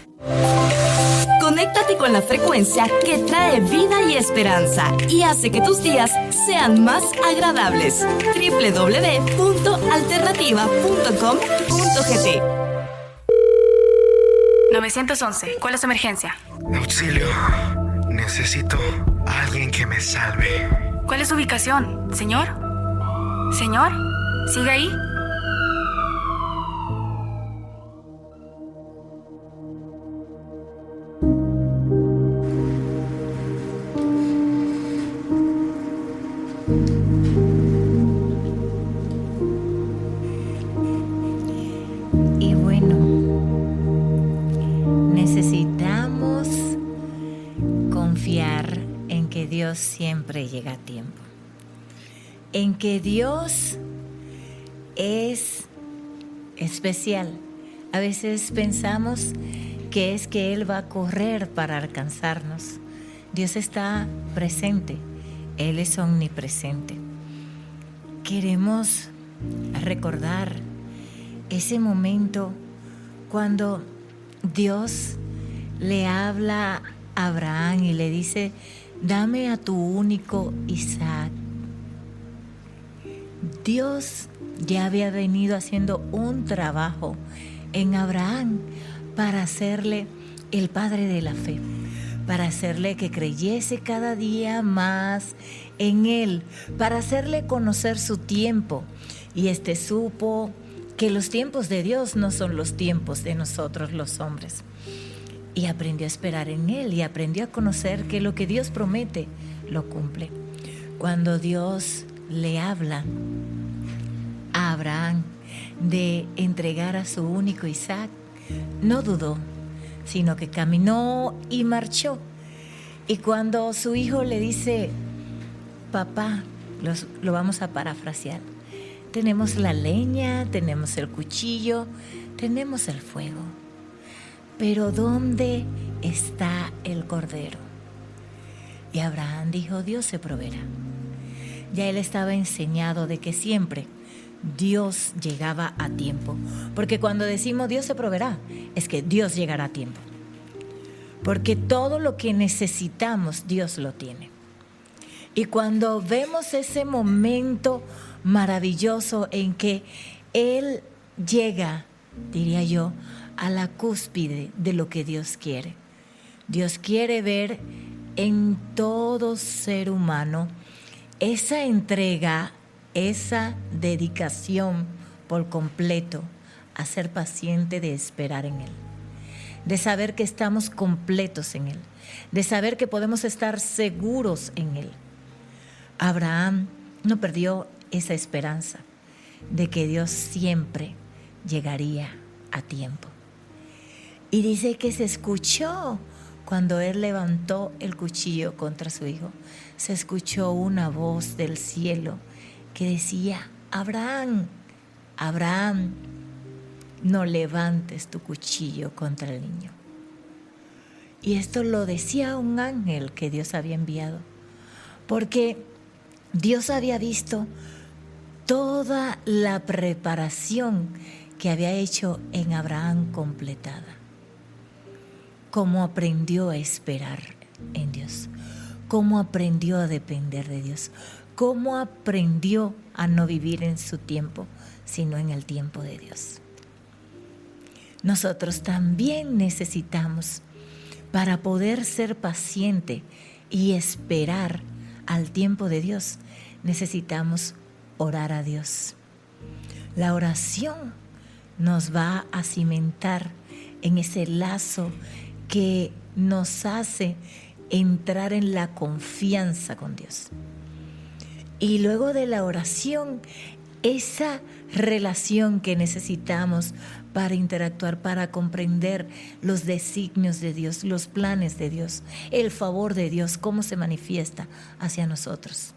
Conéctate Conéctate con la frecuencia que trae vida y esperanza y hace que tus días sean más agradables. www.alternativa.com.gt 911, ¿cuál es tu emergencia? Auxilio, necesito a alguien que me salve. ¿Cuál es su ubicación? ¿Señor? ¿Señor? ¿Sigue ahí? Y bueno, necesitamos confiar en que Dios siempre llega a tiempo, en que Dios es especial. A veces pensamos que es que Él va a correr para alcanzarnos. Dios está presente, Él es omnipresente. Queremos recordar ese momento cuando Dios le habla a Abraham y le dice: dame a tu único Isaac. Dios ya había venido haciendo un trabajo en Abraham para hacerle el padre de la fe, para hacerle que creyese cada día más en Él, para hacerle conocer su tiempo. Y supo que los tiempos de Dios no son los tiempos de nosotros los hombres. Y aprendió a esperar en Él y aprendió a conocer que lo que Dios promete lo cumple. Cuando Dios le habla a Abraham de entregar a su único Isaac, no dudó, sino que caminó y marchó. Y cuando su hijo le dice: papá, lo vamos a parafrasear, tenemos la leña, tenemos el cuchillo, tenemos el fuego, pero ¿dónde está el cordero? Y Abraham dijo: Dios se proveerá. Ya él estaba enseñado de que siempre Dios llegaba a tiempo, porque cuando decimos Dios se proveerá, es que Dios llegará a tiempo, porque todo lo que necesitamos Dios lo tiene. Y cuando vemos ese momento maravilloso en que Él llega, diría yo, a la cúspide de lo que Dios quiere. Dios quiere ver en todo ser humano esa entrega, esa dedicación por completo a ser paciente, de esperar en Él, de saber que estamos completos en Él, de saber que podemos estar seguros en Él. Abraham no perdió esa esperanza de que Dios siempre llegaría a tiempo. Y dice que se escuchó cuando él levantó el cuchillo contra su hijo. Se escuchó una voz del cielo que decía: Abraham, Abraham, no levantes tu cuchillo contra el niño. Y esto lo decía un ángel que Dios había enviado, porque Dios había visto toda la preparación que había hecho en Abraham completada. Cómo aprendió a esperar en Dios, cómo aprendió a depender de Dios, cómo aprendió a no vivir en su tiempo, sino en el tiempo de Dios. Nosotros también necesitamos, para poder ser paciente y esperar al tiempo de Dios, necesitamos orar a Dios. La oración nos va a cimentar en ese lazo que nos hace entrar en la confianza con Dios. Y luego de la oración, esa relación que necesitamos para interactuar, para comprender los designios de Dios, los planes de Dios, el favor de Dios, cómo se manifiesta hacia nosotros.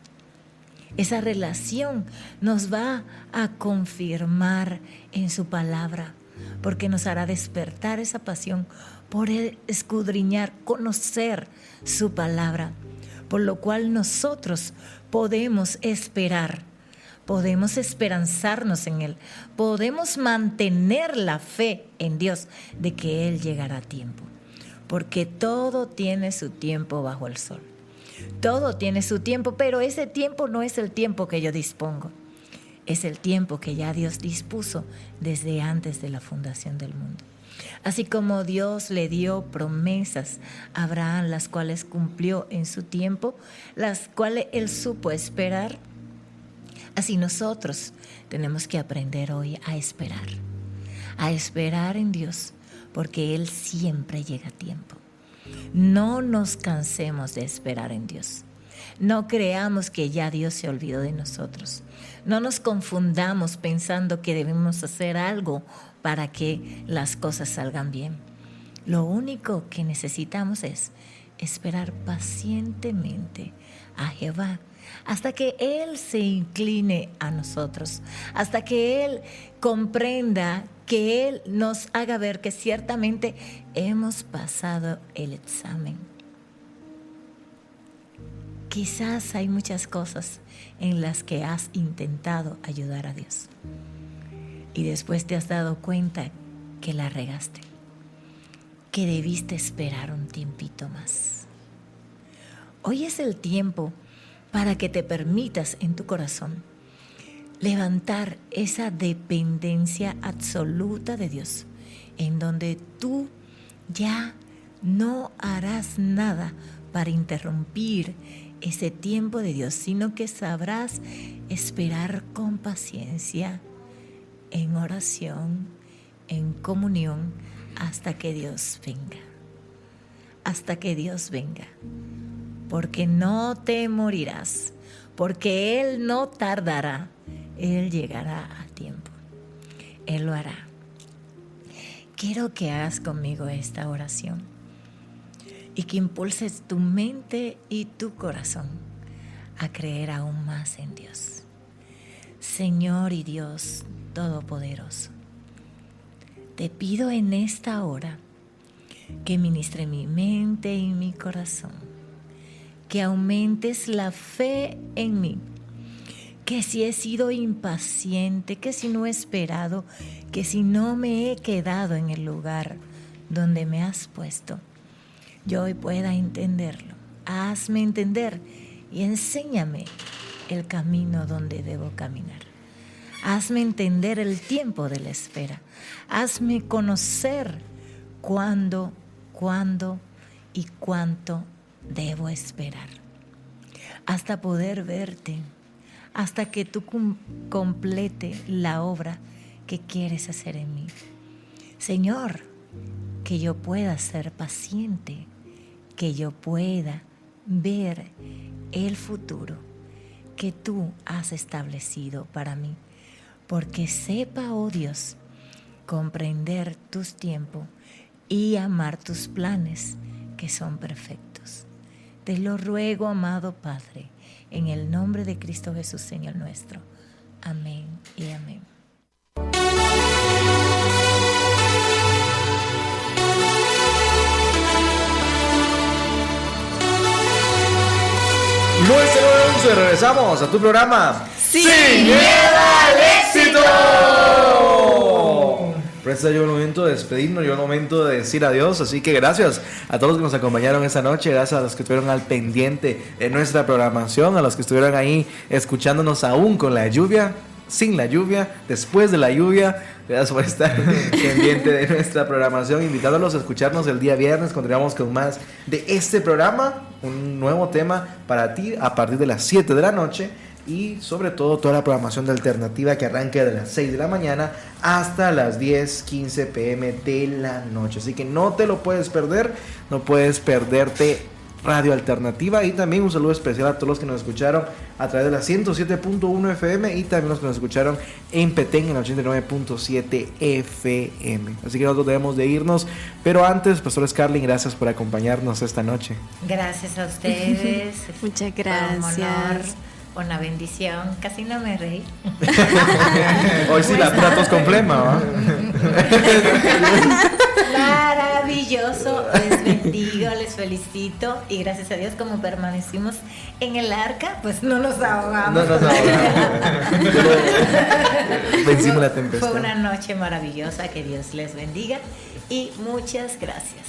Esa relación nos va a confirmar en su palabra, porque nos hará despertar esa pasión por escudriñar, conocer su palabra, por lo cual nosotros podemos esperar, podemos esperanzarnos en Él, podemos mantener la fe en Dios de que Él llegará a tiempo. porque todo tiene su tiempo bajo el sol. Todo tiene su tiempo, pero ese tiempo no es el tiempo que yo dispongo. Es el tiempo que ya Dios dispuso desde antes de la fundación del mundo. Así como Dios le dio promesas a Abraham, las cuales cumplió en su tiempo, las cuales él supo esperar, así nosotros tenemos que aprender hoy a esperar en Dios, porque Él siempre llega a tiempo. No nos cansemos de esperar en Dios. No creamos que ya Dios se olvidó de nosotros. No nos confundamos pensando que debemos hacer algo para que las cosas salgan bien. Lo único que necesitamos es esperar pacientemente a Jehová hasta que Él se incline a nosotros, hasta que Él comprenda, que Él nos haga ver que ciertamente hemos pasado el examen. Quizás hay muchas cosas en las que has intentado ayudar a Dios y después te has dado cuenta que la regaste, que debiste esperar un tiempito más. Hoy es el tiempo para que te permitas en tu corazón levantar esa dependencia absoluta de Dios, en donde tú ya no harás nada para interrumpir ese tiempo de Dios, sino que sabrás esperar con paciencia, en oración, en comunión, hasta que Dios venga. Hasta que Dios venga. Porque no te morirás, porque Él no tardará, Él llegará a tiempo, Él lo hará. Quiero que hagas conmigo esta oración y que impulses tu mente y tu corazón a creer aún más en Dios. Señor y Dios Todopoderoso, te pido en esta hora que ministre mi mente y mi corazón, que aumentes la fe en mí, que si he sido impaciente, que si no he esperado, que si no me he quedado en el lugar donde me has puesto, yo hoy pueda entenderlo. Hazme entender y enséñame el camino donde debo caminar. Hazme entender el tiempo de la espera. Hazme conocer cuándo y cuánto debo esperar, hasta poder verte, hasta que tú complete la obra que quieres hacer en mí. Señor, que yo pueda ser paciente, que yo pueda ver el futuro que tú has establecido para mí, porque sepa, oh Dios, comprender tus tiempos y amar tus planes que son perfectos. Te lo ruego, amado Padre, en el nombre de Cristo Jesús, Señor nuestro. Amén y amén. ¡911! Regresamos a tu programa ¡Sin miedo al éxito! Pero este llegó el momento de despedirnos, llegó el momento de decir adiós, así que gracias a todos los que nos acompañaron esta noche, gracias a los que estuvieron al pendiente de nuestra programación, a los que estuvieron ahí escuchándonos aún con la lluvia, sin la lluvia, después de la lluvia. Gracias por estar pendiente de nuestra programación, invitándolos a escucharnos el día viernes. Continuamos con más de este programa, un nuevo tema para ti a partir de las 7 de la noche. Y sobre todo toda la programación de Alternativa que arranca de las 6 de la mañana hasta las 10:15 p.m. de la noche. Así que no te lo puedes perder, no puedes perderte Radio Alternativa. Y también un saludo especial a todos los que nos escucharon a través de la 107.1 FM y también los que nos escucharon en Petén en la 89.7 FM. Así que nosotros debemos de irnos, pero antes, Pastor Scarlett, gracias por acompañarnos esta noche. Gracias a ustedes. Muchas gracias. Una bendición, casi no me reí. Hoy sí la tratos con flema, ¿va? Maravilloso, les bendigo, les felicito y gracias a Dios como permanecimos en el arca, pues no nos ahogamos. Vencimos la tempestad. Fue una noche maravillosa, que Dios les bendiga y muchas gracias.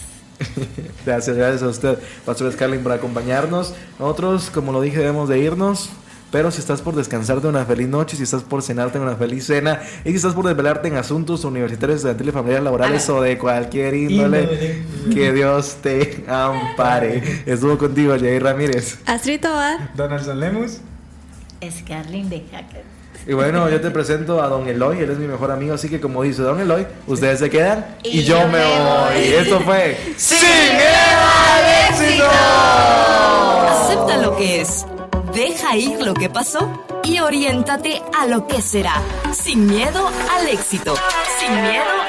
Gracias a usted, Pastor Scarlett, por acompañarnos. Nosotros, como lo dije, debemos de irnos. Pero si estás por descansarte una feliz noche, si estás por cenarte una feliz cena, y si estás por desvelarte en asuntos universitarios, estudiantiles, familiares, laborales o de cualquier índole, que Dios te ampare. Estuvo contigo Jair Ramírez, Astrid Tobar, Donaldson Lemus, Scarlett de Hacker. y bueno, yo te presento a Don Eloy. Él es mi mejor amigo, así que como dice Don Eloy, ustedes se quedan y yo me voy. Esto fue Sin Miedo al Éxito. Acepta lo que es, deja ir lo que pasó y oriéntate a lo que será. Sin miedo al éxito. Sin miedo